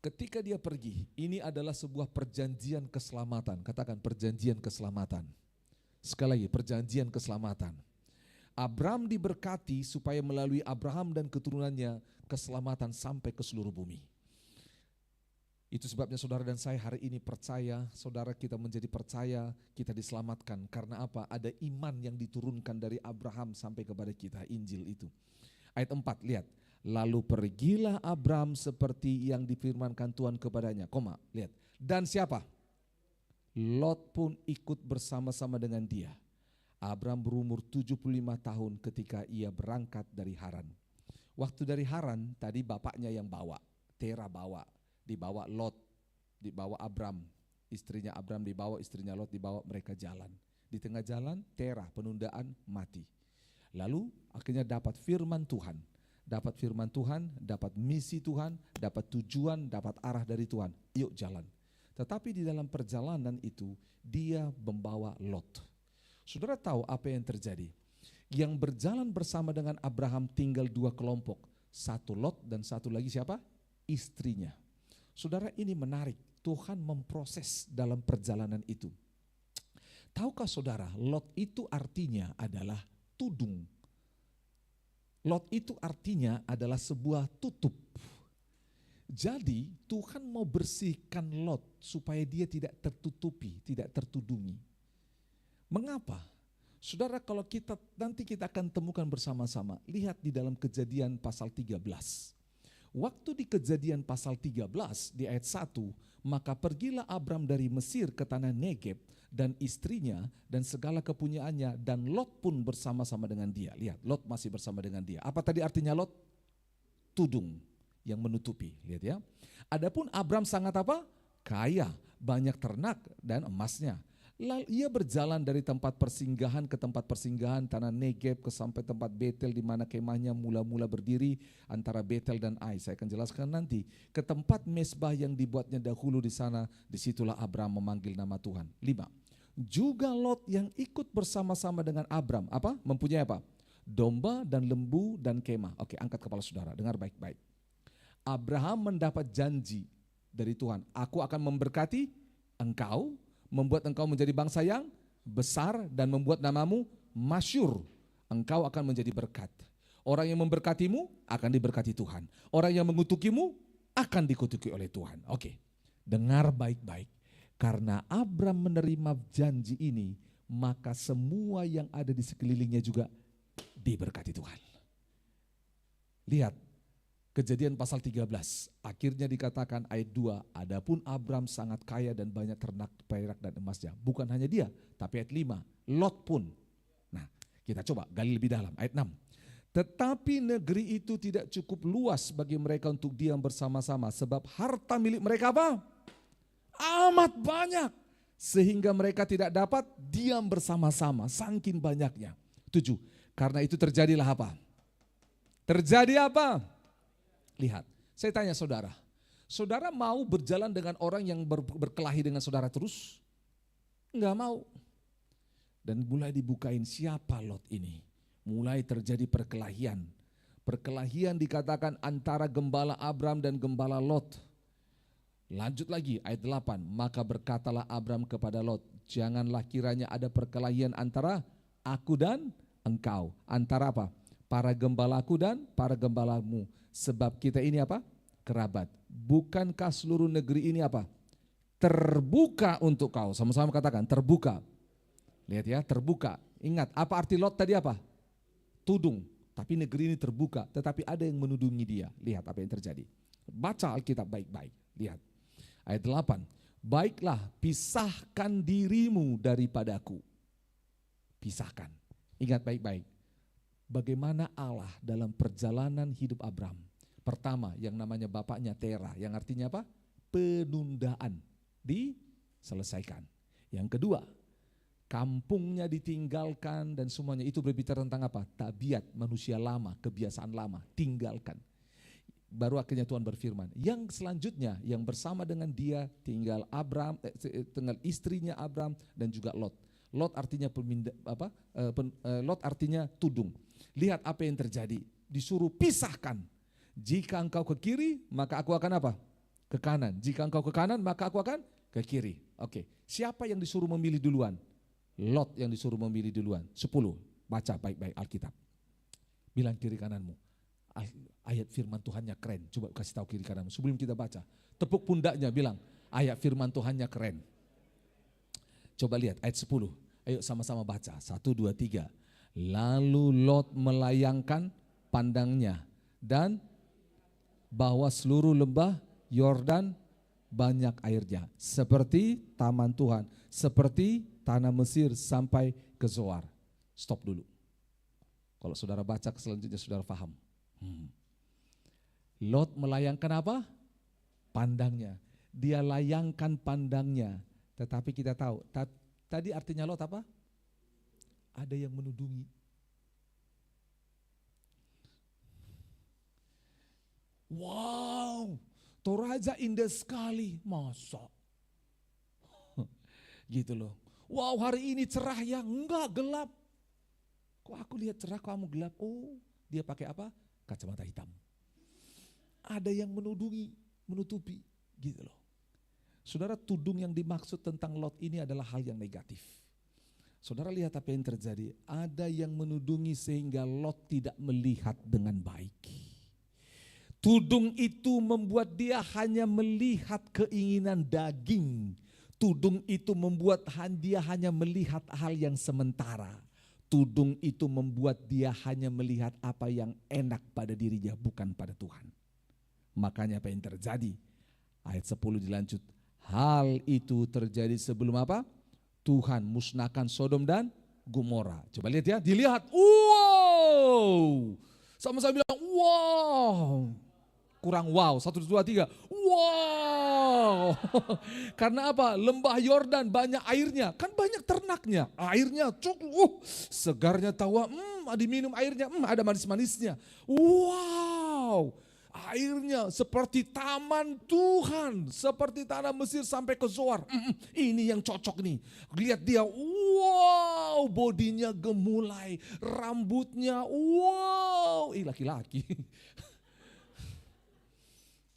A: Ketika dia pergi, ini adalah sebuah perjanjian keselamatan. Katakan perjanjian keselamatan. Sekali lagi, perjanjian keselamatan. Abraham diberkati supaya melalui Abraham dan keturunannya keselamatan sampai ke seluruh bumi. Itu sebabnya saudara dan saya hari ini percaya, saudara kita menjadi percaya, kita diselamatkan. Karena apa? Ada iman yang diturunkan dari Abraham sampai kepada kita, Injil itu. Ayat 4, lihat. Lalu pergilah Abraham seperti yang difirmankan Tuhan kepadanya. Lihat. Dan siapa? Lot pun ikut bersama-sama dengan dia. Abraham berumur 75 tahun ketika ia berangkat dari Haran. Waktu dari Haran, tadi bapaknya yang bawa, Tera bawa, dibawa Lot, dibawa Abraham. Istrinya Abraham dibawa, istrinya Lot dibawa, mereka jalan. Di tengah jalan, Tera, penundaan, mati. Lalu akhirnya dapat firman Tuhan. dapat firman Tuhan, dapat misi Tuhan, dapat tujuan, dapat arah dari Tuhan. Yuk jalan. Tetapi di dalam perjalanan itu dia membawa Lot. Saudara tahu apa yang terjadi? Yang berjalan bersama dengan Abraham tinggal dua kelompok. Satu Lot dan satu lagi siapa? Istrinya. Saudara, ini menarik. Tuhan memproses dalam perjalanan itu. Tahukah saudara, Lot itu artinya adalah tudung. Lot itu artinya adalah sebuah tutup. Jadi Tuhan mau bersihkan Lot supaya dia tidak tertutupi, tidak tertudungi. Mengapa? Saudara, kalau nanti kita akan temukan bersama-sama, lihat di dalam Kejadian pasal 13. Waktu di Kejadian pasal 13 di ayat 1, maka pergilah Abram dari Mesir ke tanah Negeb dan istrinya dan segala kepunyaannya, dan Lot pun bersama-sama dengan dia. Lihat, Lot masih bersama dengan dia. Apa tadi artinya Lot? Tudung yang menutupi. Lihat ya. Adapun Abram sangat apa? Kaya, banyak ternak dan emasnya. Lalu ia berjalan dari tempat persinggahan ke tempat persinggahan tanah Negeb ke sampai tempat Betel di mana kemahnya mula-mula berdiri antara Betel dan Ai. Saya akan jelaskan nanti. Ke tempat mesbah yang dibuatnya dahulu di sana, disitulah Abram memanggil nama Tuhan. 5. Juga Lot yang ikut bersama-sama dengan Abram, apa? Mempunyai apa? Domba dan lembu dan kemah. Oke, angkat kepala saudara, dengar baik-baik. Abraham mendapat janji dari Tuhan, aku akan memberkati engkau, membuat engkau menjadi bangsa yang besar dan membuat namamu masyhur. Engkau akan menjadi berkat. Orang yang memberkatimu akan diberkati Tuhan. Orang yang mengutukimu akan dikutuki oleh Tuhan. Oke, dengar baik-baik. Karena Abram menerima janji ini, maka semua yang ada di sekelilingnya juga diberkati Tuhan. Lihat, Kejadian pasal 13, akhirnya dikatakan ayat 2, adapun Abram sangat kaya dan banyak ternak, perak dan emasnya. Bukan hanya dia, tapi ayat 5, Lot pun. Nah, kita coba gali lebih dalam, ayat 6. Tetapi negeri itu tidak cukup luas bagi mereka untuk diam bersama-sama, sebab harta milik mereka apa? Amat banyak, sehingga mereka tidak dapat diam bersama-sama, saking banyaknya. 7, karena itu terjadilah apa? Terjadi apa? Lihat, saya tanya saudara, saudara mau berjalan dengan orang yang berkelahi dengan saudara terus? Enggak mau. Dan mulai dibukain siapa Lot ini. Mulai terjadi perkelahian. Perkelahian dikatakan antara gembala Abram dan gembala Lot. Lanjut lagi ayat 8, maka berkatalah Abram kepada Lot, janganlah kiranya ada perkelahian antara aku dan engkau. Antara apa? Para gembalaku dan para gembalamu. Sebab kita ini apa? Kerabat. Bukankah seluruh negeri ini apa? Terbuka untuk kau. Sama-sama katakan terbuka. Lihat ya, terbuka. Ingat, apa arti Lot tadi apa? Tudung. Tapi negeri ini terbuka, tetapi ada yang menudungi dia. Lihat apa yang terjadi. Baca Alkitab baik-baik. Lihat. Ayat 8. Baiklah, pisahkan dirimu daripadaku. Pisahkan. Ingat baik-baik. Bagaimana Allah dalam perjalanan hidup Abram. Pertama, yang namanya bapaknya Tera, yang artinya apa? Penundaan, diselesaikan. Yang kedua, kampungnya ditinggalkan dan semuanya itu berbicara tentang apa? Tabiat manusia lama, kebiasaan lama, tinggalkan. Baru akhirnya Tuhan berfirman. Yang selanjutnya, yang bersama dengan dia tinggal Abram, tinggal istrinya Abram dan juga Lot. Lot artinya Lot artinya tudung. Lihat apa yang terjadi. Disuruh pisahkan. Jika engkau ke kiri, maka aku akan apa? Ke kanan. Jika engkau ke kanan, maka aku akan ke kiri. Oke. Siapa yang disuruh memilih duluan? Lot yang disuruh memilih duluan. 10. Baca baik-baik Alkitab. Bilang kiri kananmu. Ayat firman Tuhannya keren. Coba kasih tahu kiri kananmu. Sebelum kita baca. Tepuk pundaknya bilang. Ayat firman Tuhannya keren. Coba lihat ayat 10. Ayo sama-sama baca. 1, 2, 3. Lalu Lot melayangkan pandangnya dan bahwa seluruh lembah Yordan banyak airnya. Seperti taman Tuhan, seperti tanah Mesir sampai ke Zoar. Stop dulu. Kalau saudara baca selanjutnya saudara paham. Lot melayangkan apa? Pandangnya. Dia layangkan pandangnya. Tetapi kita tahu, tadi artinya Lot apa? Ada yang menudungi. Toraja indah sekali, masa? Gitu loh. Wow, hari ini cerah ya, enggak, gelap. Kok aku lihat cerah, kamu gelap? Oh, dia pakai apa? Kacamata hitam. Ada yang menutupi, gitu loh. Saudara, tudung yang dimaksud tentang Lot ini adalah hal yang negatif. Saudara lihat apa yang terjadi. Ada yang menudungi sehingga Lot tidak melihat dengan baik. Tudung itu membuat dia hanya melihat keinginan daging. Tudung itu membuat dia hanya melihat hal yang sementara. Tudung itu membuat dia hanya melihat apa yang enak pada dirinya, bukan pada Tuhan. Makanya apa yang terjadi? Ayat 10 dilanjut. Hal itu terjadi sebelum apa? Tuhan musnahkan Sodom dan Gomora. Coba lihat ya, dilihat. Wow! Sama-sama bilang, wow! Kurang wow, 1, 2, 3. Wow. Karena apa? Lembah Yordan banyak airnya. Kan banyak ternaknya. Airnya cukup. Segarnya tawa. Diminum airnya. Ada manis-manisnya. Wow. Airnya seperti taman Tuhan. Seperti tanah Mesir sampai ke Zoar. Ini yang cocok nih. Lihat dia. Wow. Bodinya gemulai. Rambutnya. Wow. Laki-laki.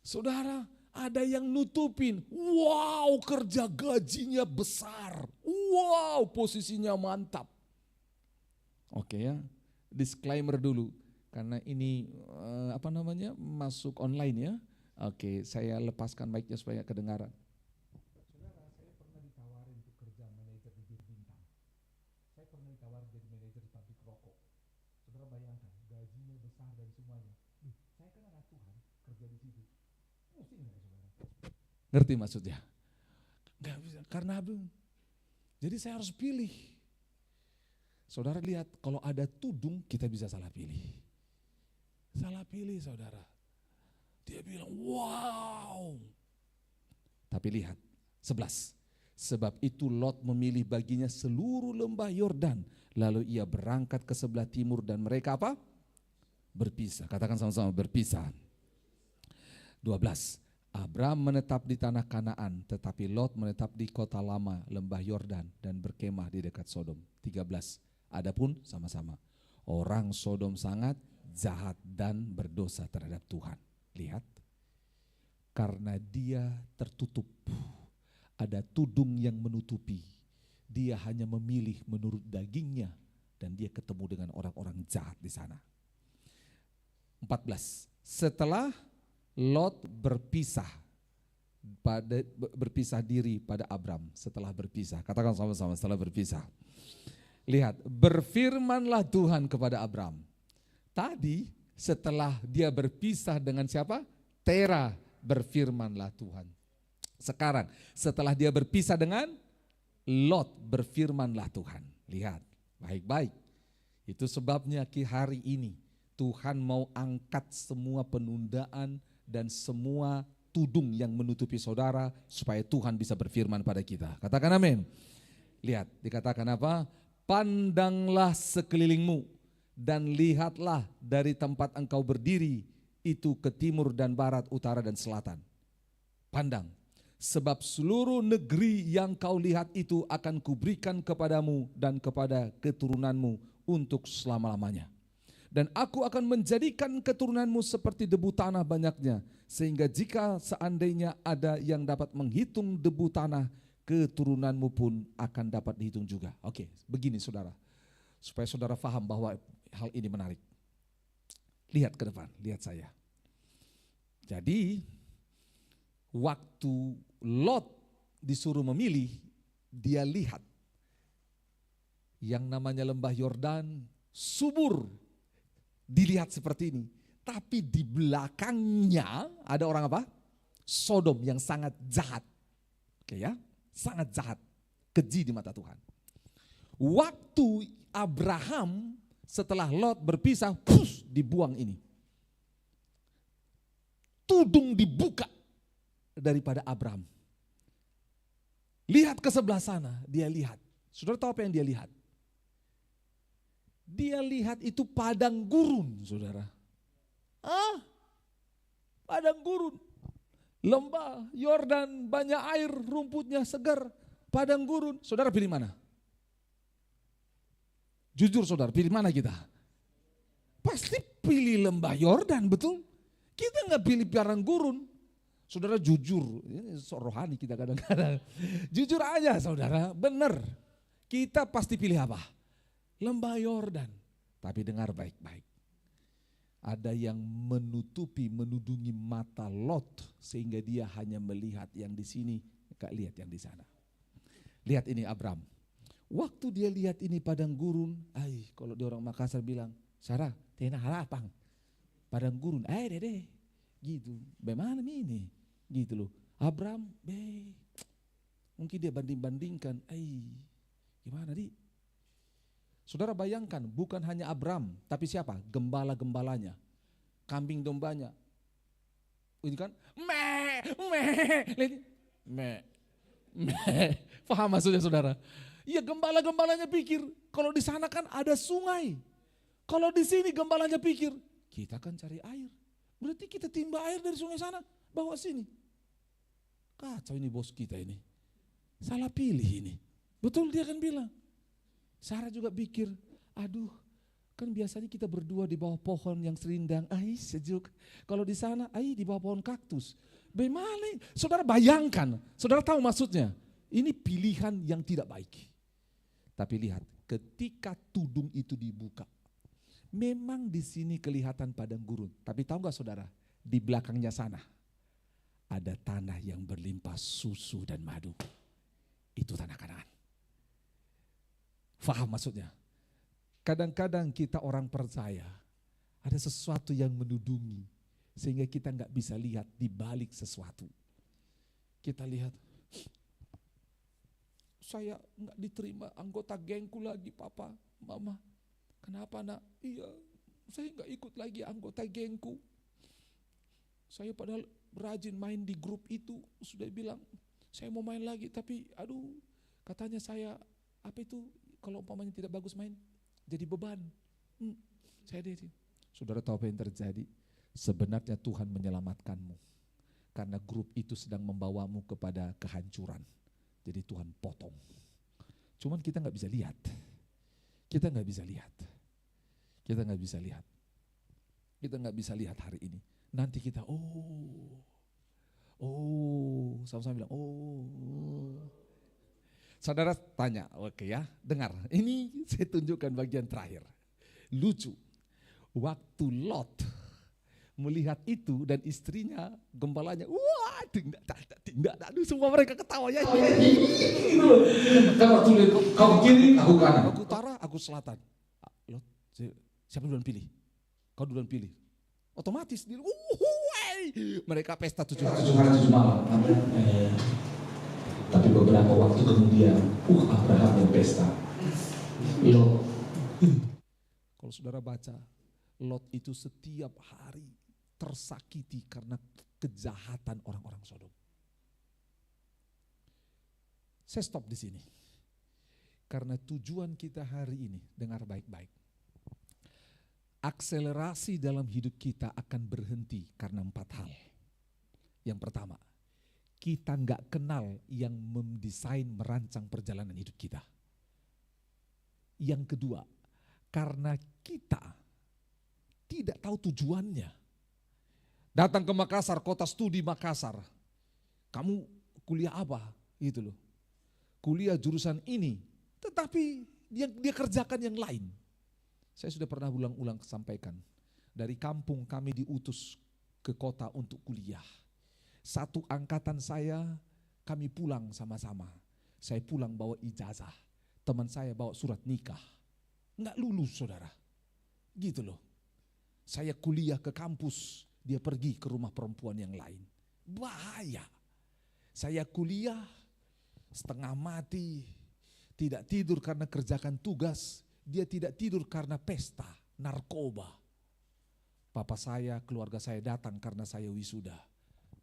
A: Saudara, ada yang nutupin. Wow, kerja gajinya besar. Wow, posisinya mantap. Oke ya, disclaimer dulu. Karena ini masuk online ya. Oke, saya lepaskan mic-nya supaya kedengaran. Saudara, saya pernah ditawarin untuk kerja manajer di Bir Bintang. Saya pernah ditawarin jadi manajer di pabrik rokok. Saudara bayangkan, gajinya besar dan semuanya. Saya kan anak Tuhan, kerja di situ. Ngerti maksudnya? Gak bisa, karena jadi saya harus pilih. Saudara lihat, kalau ada tudung kita bisa salah pilih. Salah pilih saudara. Dia bilang wow. Tapi lihat, 11. Sebab itu Lot memilih baginya seluruh lembah Yordan. Lalu ia berangkat ke sebelah timur dan mereka apa? Berpisah. Katakan sama-sama, berpisah. 12. Abram menetap di tanah Kanaan, tetapi Lot menetap di kota lama, lembah Yordan, dan berkemah di dekat Sodom. 13. Adapun sama-sama, orang Sodom sangat jahat dan berdosa terhadap Tuhan. Lihat, karena dia tertutup, ada tudung yang menutupi. Dia hanya memilih menurut dagingnya, dan dia ketemu dengan orang-orang jahat di sana. 14. Setelah Lot berpisah diri pada Abram setelah berpisah. Katakan sama-sama, setelah berpisah. Lihat, berfirmanlah Tuhan kepada Abram. Tadi setelah dia berpisah dengan siapa? Tera, berfirmanlah Tuhan. Sekarang setelah dia berpisah dengan Lot, berfirmanlah Tuhan. Lihat, baik-baik. Itu sebabnya hari ini Tuhan mau angkat semua penundaan dan semua tudung yang menutupi saudara supaya Tuhan bisa berfirman pada kita. Katakan amin. Lihat, dikatakan apa? Pandanglah sekelilingmu dan lihatlah dari tempat engkau berdiri itu ke timur dan barat, utara dan selatan. Pandang, sebab seluruh negeri yang kau lihat itu akan kuberikan kepadamu dan kepada keturunanmu untuk selama-lamanya. Dan aku akan menjadikan keturunanmu seperti debu tanah banyaknya. Sehingga jika seandainya ada yang dapat menghitung debu tanah, keturunanmu pun akan dapat dihitung juga. Oke, begini saudara. Supaya saudara paham bahwa hal ini menarik. Lihat ke depan, lihat saya. Jadi, waktu Lot disuruh memilih, dia lihat yang namanya lembah Yordan subur. Dilihat seperti ini, tapi di belakangnya ada orang apa? Sodom yang sangat jahat. Oke ya, sangat jahat, keji di mata Tuhan. Waktu Abraham setelah Lot berpisah, dibuang ini. Tudung dibuka daripada Abraham. Lihat ke sebelah sana, dia lihat. Saudara tahu apa yang dia lihat? Dia lihat itu padang gurun, saudara. Padang gurun. Lembah Yordan banyak air, rumputnya segar, padang gurun. Saudara pilih mana? Jujur saudara, pilih mana kita? Pasti pilih lembah Yordan, betul? Kita nggak pilih padang gurun. Saudara jujur, ini sok rohani kita kadang-kadang. Jujur aja saudara, benar. Kita pasti pilih apa? Lembah Yordan. Tapi dengar baik-baik. Ada yang menudungi mata Lot sehingga dia hanya melihat yang di sini, gak lihat yang di sana. Lihat ini Abram. Waktu dia lihat ini padang gurun, kalau di orang Makassar bilang, Sarah, tena harapang. Padang gurun, dede, gitu. Bagaimana ini? Gitu loh. Abram, mungkin dia banding-bandingkan, gimana di? Saudara bayangkan, bukan hanya Abram, tapi siapa? Gembala-gembalanya, kambing dombanya. Ini kan, paham maksudnya saudara? Iya, gembala-gembalanya pikir, kalau di sana kan ada sungai. Kalau di sini gembalanya pikir, kita kan cari air. Berarti kita timba air dari sungai sana, bawa sini. Kacau ini bos kita ini. Salah pilih ini. Betul dia kan bilang. Sarah juga pikir, aduh kan biasanya kita berdua di bawah pohon yang serindang, sejuk. Kalau di sana, di bawah pohon kaktus. Bagaimana? Saudara bayangkan, saudara tahu maksudnya. Ini pilihan yang tidak baik. Tapi lihat, ketika tudung itu dibuka, memang di sini kelihatan padang gurun. Tapi tahu nggak saudara, di belakangnya sana ada tanah yang berlimpah susu dan madu. Itu tanah Kanaan. Faham maksudnya? Kadang-kadang kita orang percaya ada sesuatu yang menudungi sehingga kita nggak bisa lihat di balik sesuatu. Kita lihat, saya nggak diterima anggota gengku lagi, papa, mama. Kenapa nak? Iya, saya nggak ikut lagi anggota gengku. Saya padahal rajin main di grup itu, sudah bilang saya mau main lagi, tapi katanya saya kalau umpamanya tidak bagus main, jadi beban. Saya deh. Saudara tahu apa yang terjadi? Sebenarnya Tuhan menyelamatkanmu. Karena grup itu sedang membawamu kepada kehancuran. Jadi Tuhan potong. Cuman kita nggak bisa lihat. Kita nggak bisa lihat. Kita nggak bisa lihat. Kita nggak bisa lihat hari ini. Nanti kita, sama-sama bilang, Saudara tanya, oke ya, dengar. Ini saya tunjukkan bagian terakhir. Lucu. Waktu Lot melihat itu dan istrinya, gembalanya, semua mereka ketawa ya. Kalau tulis, kau kiri, aku kanan. Aku utara, aku selatan. Lot, siapa duluan pilih? Kau duluan pilih. Otomatis dia, mereka pesta 7 hari 7 malam. Tapi beberapa waktu kemudian, Abraham berpesta. Lot. Kalau saudara baca, Lot itu setiap hari tersakiti karena kejahatan orang-orang Sodom. Saya stop di sini. Karena tujuan kita hari ini, dengar baik-baik. Akselerasi dalam hidup kita akan berhenti karena 4 hal. Yang pertama, kita nggak kenal yang mendesain, merancang perjalanan hidup kita. Yang kedua, karena kita tidak tahu tujuannya. Datang ke Makassar, kota studi Makassar. Kamu kuliah apa? Gitu loh. Kuliah jurusan ini, tetapi dia kerjakan yang lain. Saya sudah pernah ulang-ulang sampaikan. Dari kampung kami diutus ke kota untuk kuliah. Satu angkatan saya, kami pulang sama-sama. Saya pulang bawa ijazah. Teman saya bawa surat nikah. Nggak lulus saudara. Gitu loh. Saya kuliah ke kampus, dia pergi ke rumah perempuan yang lain. Bahaya. Saya kuliah setengah mati, tidak tidur karena kerjakan tugas. Dia tidak tidur karena pesta, narkoba. Papa saya, keluarga saya datang karena saya wisuda.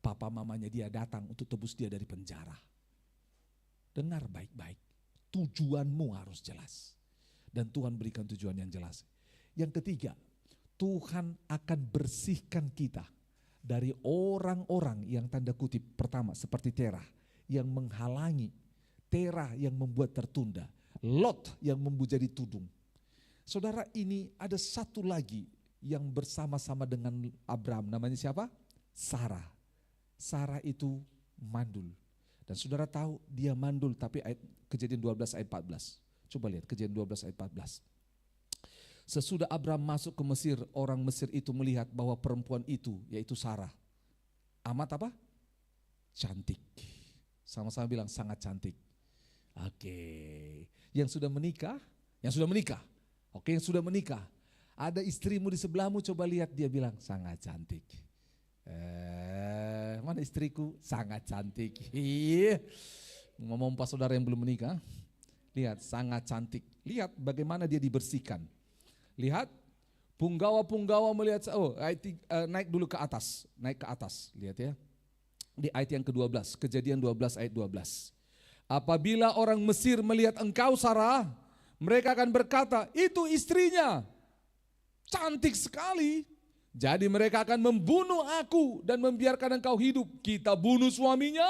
A: Papa mamanya dia datang untuk tebus dia dari penjara. Dengar baik-baik, tujuanmu harus jelas. Dan Tuhan berikan tujuan yang jelas. Yang ketiga, Tuhan akan bersihkan kita dari orang-orang yang tanda kutip pertama seperti Terah yang menghalangi, Terah yang membuat tertunda, Lot yang membuat jadi tudung. Saudara, ini ada satu lagi yang bersama-sama dengan Abraham, namanya siapa? Sarah. Sarah itu mandul. Dan saudara tahu dia mandul, tapi Kejadian 12 ayat 14. Coba lihat Kejadian 12 ayat 14. Sesudah Abraham masuk ke Mesir, orang Mesir itu melihat bahwa perempuan itu, yaitu Sarah, amat apa? Cantik. Sama-sama bilang sangat cantik. Oke. Yang sudah menikah? Yang sudah menikah. Oke, yang sudah menikah. Ada istrimu di sebelahmu, coba lihat, dia bilang sangat cantik. Mana istriku? Sangat cantik. Ngomong pas saudara yang belum menikah. Lihat, sangat cantik. Lihat bagaimana dia dibersihkan. Lihat, punggawa-punggawa melihat, naik dulu ke atas, naik ke atas, lihat ya. Di ayat yang ke-12, Kejadian 12 ayat 12. Apabila orang Mesir melihat engkau Sarah, mereka akan berkata, itu istrinya, cantik sekali. Jadi mereka akan membunuh aku dan membiarkan engkau hidup. Kita bunuh suaminya,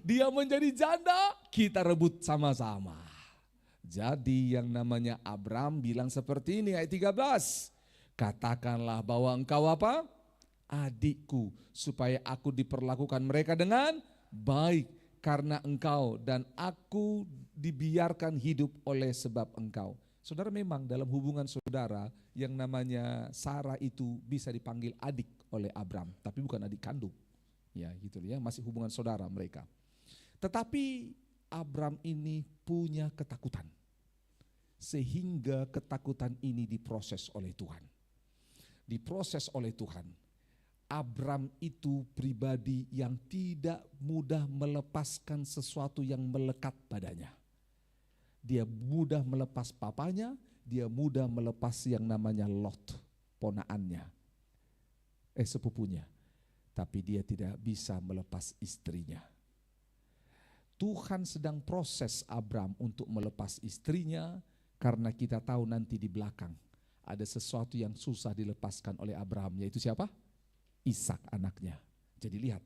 A: dia menjadi janda, kita rebut sama-sama. Jadi yang namanya Abraham bilang seperti ini ayat 13. Katakanlah bahwa engkau apa? Adikku, supaya aku diperlakukan mereka dengan baik karena engkau, dan aku dibiarkan hidup oleh sebab engkau. Saudara, memang dalam hubungan saudara yang namanya Sarah itu bisa dipanggil adik oleh Abraham, tapi bukan adik kandung. Ya gitu ya, masih hubungan saudara mereka. Tetapi Abraham ini punya ketakutan. Sehingga ketakutan ini diproses oleh Tuhan. Diproses oleh Tuhan. Abraham itu pribadi yang tidak mudah melepaskan sesuatu yang melekat padanya. Dia mudah melepas papanya, dia mudah melepas yang namanya Lot, ponaannya, sepupunya. Tapi dia tidak bisa melepas istrinya. Tuhan sedang proses Abraham untuk melepas istrinya, karena kita tahu nanti di belakang ada sesuatu yang susah dilepaskan oleh Abraham, yaitu siapa? Ishak anaknya. Jadi lihat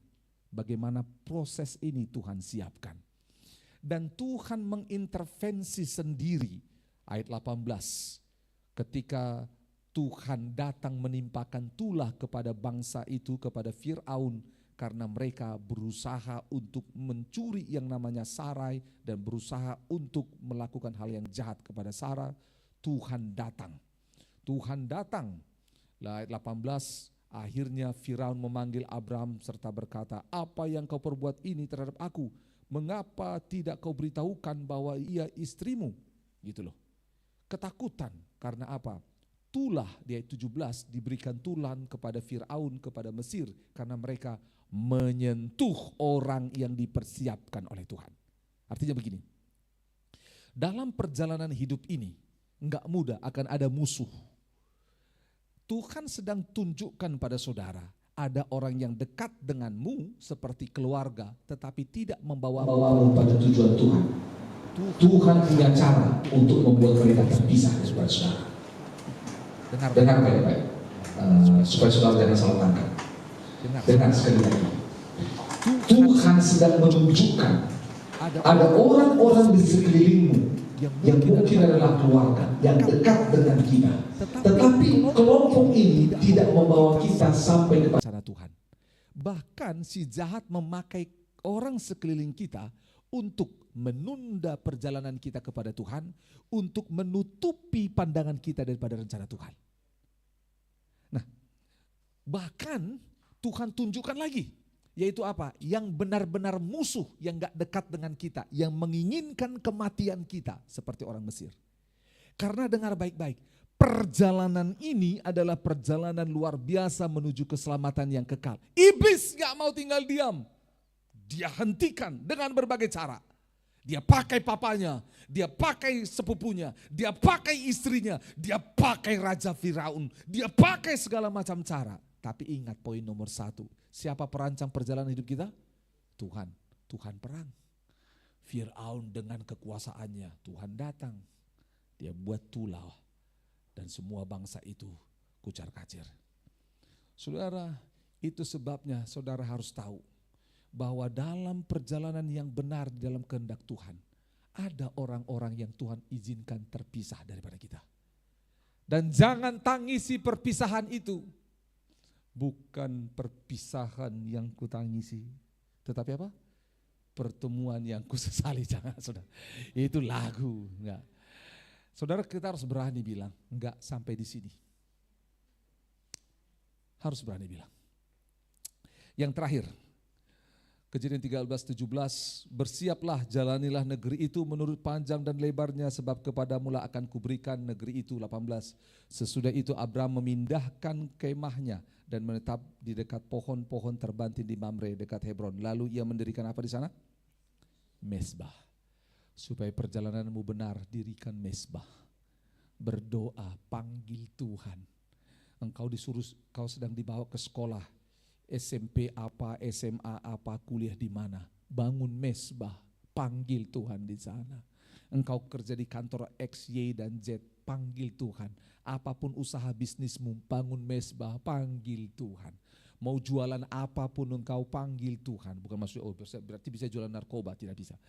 A: bagaimana proses ini Tuhan siapkan. Dan Tuhan mengintervensi sendiri. Ayat 18, ketika Tuhan datang menimpakan tulah kepada bangsa itu, kepada Fir'aun, karena mereka berusaha untuk mencuri yang namanya Sarai dan berusaha untuk melakukan hal yang jahat kepada Sarah. Tuhan datang. Tuhan datang. Ayat 18, akhirnya Firaun memanggil Abraham serta berkata, apa yang kau perbuat ini terhadap aku? Mengapa tidak kau beritahukan bahwa ia istrimu? Gitu loh. Ketakutan karena apa? Tulah di ayat 17 diberikan tulan kepada Firaun, kepada Mesir, karena mereka menyentuh orang yang dipersiapkan oleh Tuhan. Artinya begini, dalam perjalanan hidup ini enggak mudah, akan ada musuh. Tuhan sedang tunjukkan pada saudara, ada orang yang dekat denganmu seperti keluarga, tetapi tidak membawamu pada tujuan Tuhan. Tuhan punya cara untuk membuat mereka terpisah, saudara-saudara. Dengar baik-baik, supaya saudara jangan salah tangkap. Dengar sekali lagi. Tuhan sedang menunjukkan ada orang-orang di sekelilingmu yang mungkin adalah keluarga, yang dekat dengan kita. Tetapi kelompok ini tidak membawa kita sampai kepada Tuhan. Bahkan si jahat memakai orang sekeliling kita untuk menunda perjalanan kita kepada Tuhan, untuk menutupi pandangan kita daripada rencana Tuhan. Nah, bahkan Tuhan tunjukkan lagi, yaitu apa? Yang benar-benar musuh yang gak dekat dengan kita, yang menginginkan kematian kita seperti orang Mesir. Karena dengar baik-baik, perjalanan ini adalah perjalanan luar biasa menuju keselamatan yang kekal. Iblis gak mau tinggal diam. Dia hentikan dengan berbagai cara. Dia pakai papanya, dia pakai sepupunya, dia pakai istrinya, dia pakai Raja Firaun, dia pakai segala macam cara. Tapi ingat poin nomor 1, siapa perancang perjalanan hidup kita? Tuhan. Tuhan perang. Firaun dengan kekuasaannya, Tuhan datang. Dia buat tulah dan semua bangsa itu kucar kacir. Saudara, Itu sebabnya saudara harus tahu bahwa dalam perjalanan yang benar di dalam kehendak Tuhan, ada orang-orang yang Tuhan izinkan terpisah daripada kita. Dan jangan tangisi perpisahan itu. Bukan perpisahan yang kutangisi, tetapi apa? Pertemuan yang kusesali. Jangan, saudara. Itu lagu, enggak. Saudara, kita harus berani bilang, enggak sampai di sini. Harus berani bilang. Yang terakhir, Kejadian 13:17, bersiaplah, jalanilah negeri itu menurut panjang dan lebarnya, sebab kepadamu lah akan kuberikan negeri itu. 18, sesudah itu Abraham memindahkan kemahnya dan menetap di dekat pohon-pohon terbanting di Mamre dekat Hebron. Lalu ia mendirikan apa di sana? Mesbah. Supaya perjalananmu benar, dirikan mesbah. Berdoa, panggil Tuhan. Engkau disuruh, kau sedang dibawa ke sekolah, SMP apa, SMA apa, kuliah di mana, bangun mesbah, panggil Tuhan di sana. Engkau kerja di kantor X, Y, dan Z, panggil Tuhan. Apapun usaha bisnismu, bangun mesbah, panggil Tuhan. Mau jualan apapun engkau panggil Tuhan. Bukan maksudnya, oh berarti bisa jualan narkoba, tidak bisa.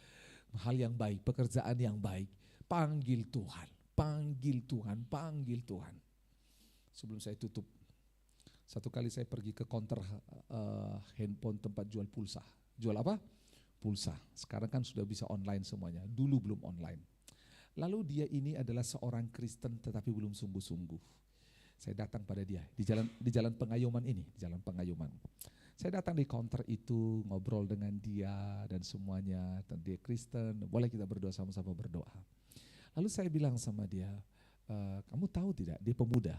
A: Hal yang baik, pekerjaan yang baik, panggil Tuhan, panggil Tuhan, panggil Tuhan. Sebelum saya tutup, satu kali saya pergi ke counter handphone tempat jual pulsa. Jual apa? Pulsa. Sekarang kan sudah bisa online semuanya. Dulu belum online. Lalu dia ini adalah seorang Kristen tetapi belum sungguh-sungguh. Saya datang pada dia di jalan Pengayoman ini, di jalan Pengayoman. Saya datang di counter itu, ngobrol dengan dia dan semuanya. Dan dia Kristen, boleh kita berdoa sama-sama berdoa. Lalu saya bilang sama dia, kamu tahu tidak, dia pemuda,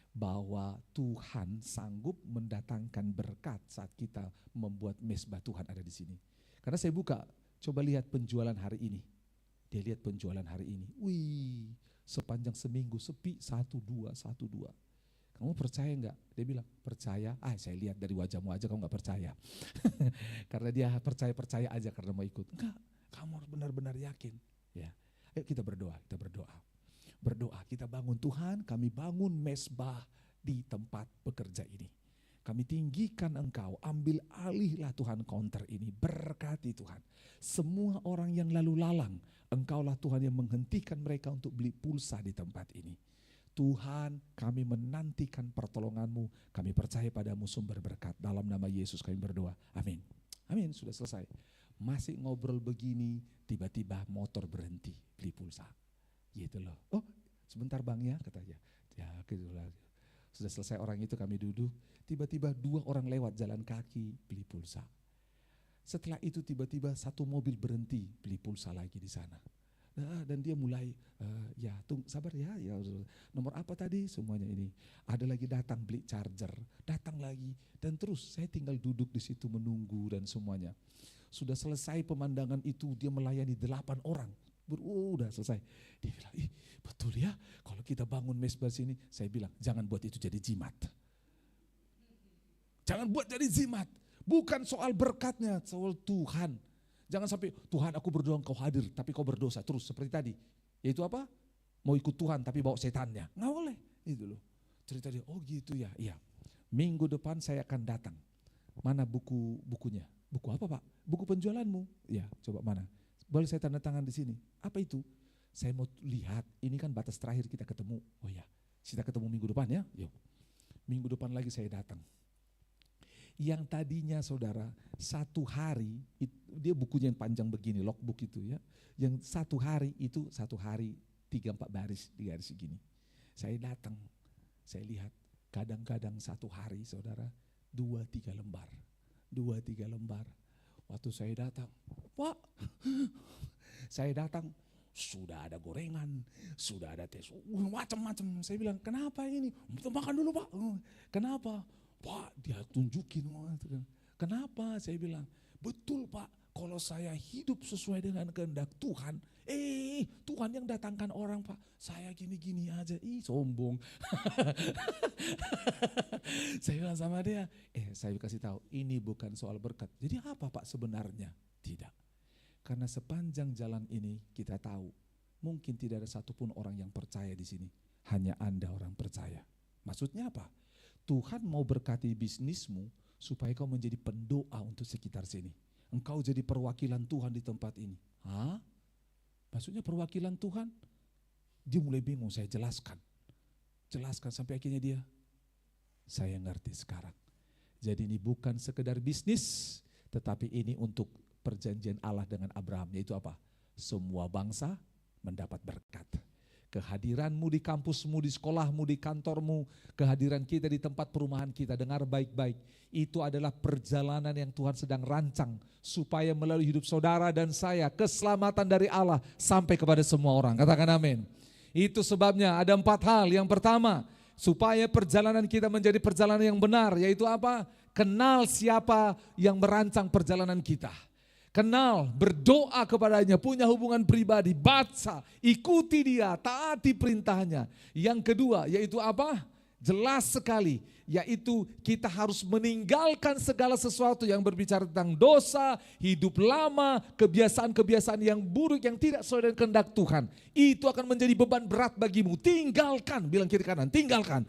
A: bahwa Tuhan sanggup mendatangkan berkat saat kita membuat mesbah Tuhan ada di sini. Karena saya buka, coba lihat penjualan hari ini. Dia lihat penjualan hari ini. Wih, sepanjang seminggu sepi 1-2. Kamu percaya enggak? Dia bilang, percaya. Saya lihat dari wajahmu aja kamu enggak percaya. Karena dia percaya aja karena mau ikut. Enggak, kamu harus benar-benar yakin. Ya. Ayo kita berdoa, Berdoa, kita bangun Tuhan, kami bangun mesbah di tempat bekerja ini. Kami tinggikan Engkau, ambil alihlah Tuhan counter ini, berkati Tuhan. Semua orang yang lalu lalang, Engkaulah Tuhan yang menghentikan mereka untuk beli pulsa di tempat ini. Tuhan, kami menantikan pertolongan-Mu, kami percaya padamu sumber berkat. Dalam nama Yesus kami berdoa, amin. Amin, sudah selesai. Masih ngobrol begini, tiba-tiba motor berhenti, beli pulsa. Gitu loh. Oh, sebentar bang ya, katanya. Ya, gitu lah. Sudah selesai orang itu kami duduk, tiba-tiba 2 orang lewat jalan kaki beli pulsa. Setelah itu tiba-tiba 1 mobil berhenti beli pulsa lagi di sana. Dan dia mulai, sabar ya, nomor apa tadi semuanya ini. Ada lagi datang beli charger, datang lagi. Dan terus saya tinggal duduk di situ menunggu dan semuanya. Sudah selesai pemandangan itu, dia melayani 8 orang. Udah selesai. Dia bilang, betul ya, kalau kita bangun mesbah sini. Saya bilang, jangan buat itu jadi jimat. Jangan buat jadi jimat. Bukan soal berkatnya, soal Tuhan. Jangan sampai, Tuhan aku berdoa engkau hadir, tapi kau berdosa terus seperti tadi. Yaitu apa? Mau ikut Tuhan tapi bawa setannya. Nggak boleh. Itu loh. Cerita dia, oh gitu ya. Iya. Minggu depan saya akan datang. Mana bukunya? Buku apa Pak? Buku penjualanmu. Iya, coba mana? Boleh saya tanda tangan di sini. Apa itu? Saya mau lihat, ini kan batas terakhir kita ketemu. Oh ya, kita ketemu minggu depan ya. Yuk. Minggu depan lagi saya datang. Yang tadinya saudara, 1 hari, dia bukunya yang panjang begini, logbook itu ya. Yang 1 hari itu 1 hari 3-4 baris, di garis segini. Saya datang, saya lihat kadang-kadang 1 hari saudara, 2-3 lembar. 2-3 lembar. Waktu saya datang, Pak, saya datang, sudah ada gorengan, sudah ada teh, macam-macam. Saya bilang, kenapa ini? Makan dulu Pak. Kenapa? Pak, dia tunjukin. Kenapa? Saya bilang, betul Pak, kalau saya hidup sesuai dengan kehendak Tuhan, Tuhan yang datangkan orang Pak, saya gini-gini aja, sombong. Saya bilang sama dia, saya kasih tahu, ini bukan soal berkat. Jadi apa Pak sebenarnya? Tidak. Karena sepanjang jalan ini kita tahu, mungkin tidak ada satupun orang yang percaya di sini. Hanya Anda orang percaya. Maksudnya apa? Tuhan mau berkati bisnismu supaya kau menjadi pendoa untuk sekitar sini. Engkau jadi perwakilan Tuhan di tempat ini. Hah? Maksudnya perwakilan Tuhan? Dia mulai bingung, saya jelaskan. Jelaskan sampai akhirnya dia, saya ngerti sekarang. Jadi ini bukan sekedar bisnis, tetapi ini untuk perjanjian Allah dengan Abraham. Yaitu apa? Semua bangsa mendapat berkat. Kehadiranmu di kampusmu, di sekolahmu, di kantormu, kehadiran kita di tempat perumahan kita, dengar baik-baik. Itu adalah perjalanan yang Tuhan sedang rancang supaya melalui hidup saudara dan saya keselamatan dari Allah sampai kepada semua orang. Katakan amin. Itu sebabnya ada 4 hal. Yang pertama, supaya perjalanan kita menjadi perjalanan yang benar, yaitu apa? Kenal siapa yang merancang perjalanan kita. Kenal, berdoa kepadanya, punya hubungan pribadi, baca, ikuti dia, taati perintahnya. Yang kedua, yaitu apa? Jelas sekali, yaitu kita harus meninggalkan segala sesuatu yang berbicara tentang dosa, hidup lama, kebiasaan-kebiasaan yang buruk yang tidak sesuai dengan kehendak Tuhan. Itu akan menjadi beban berat bagimu. Tinggalkan, bilang kiri kanan, tinggalkan.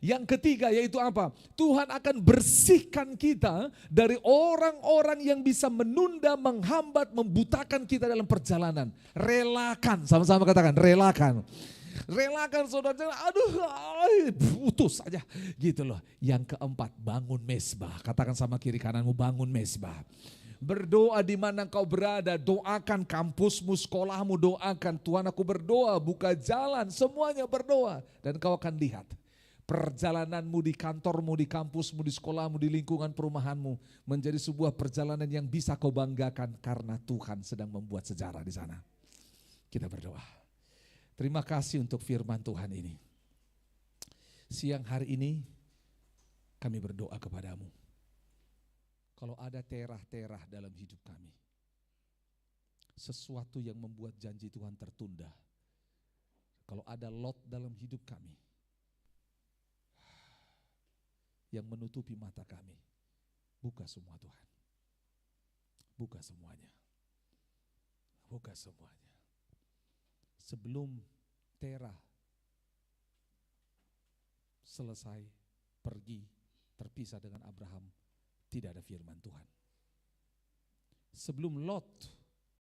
A: Yang ketiga yaitu apa? Tuhan akan bersihkan kita dari orang-orang yang bisa menunda, menghambat, membutakan kita dalam perjalanan. Relakan, sama-sama katakan, relakan. Relakan saudara, putus aja gitu loh. Yang keempat, bangun mesbah. Katakan sama kiri kananmu, bangun mesbah. Berdoa di mana kau berada, doakan kampusmu, sekolahmu, doakan. Tuhan, aku berdoa, buka jalan, semuanya berdoa. Dan kau akan lihat perjalananmu di kantormu, di kampusmu, di sekolahmu, di lingkungan perumahanmu menjadi sebuah perjalanan yang bisa kau banggakan karena Tuhan sedang membuat sejarah di sana. Kita berdoa. Terima kasih untuk firman Tuhan ini. Siang hari ini kami berdoa kepadamu. Kalau ada terah-terah dalam hidup kami, sesuatu yang membuat janji Tuhan tertunda, kalau ada lot dalam hidup kami yang menutupi mata kami, buka semua Tuhan. Buka semuanya. Buka semuanya. Sebelum Terah selesai pergi terpisah dengan Abraham, tidak ada firman Tuhan. Sebelum Lot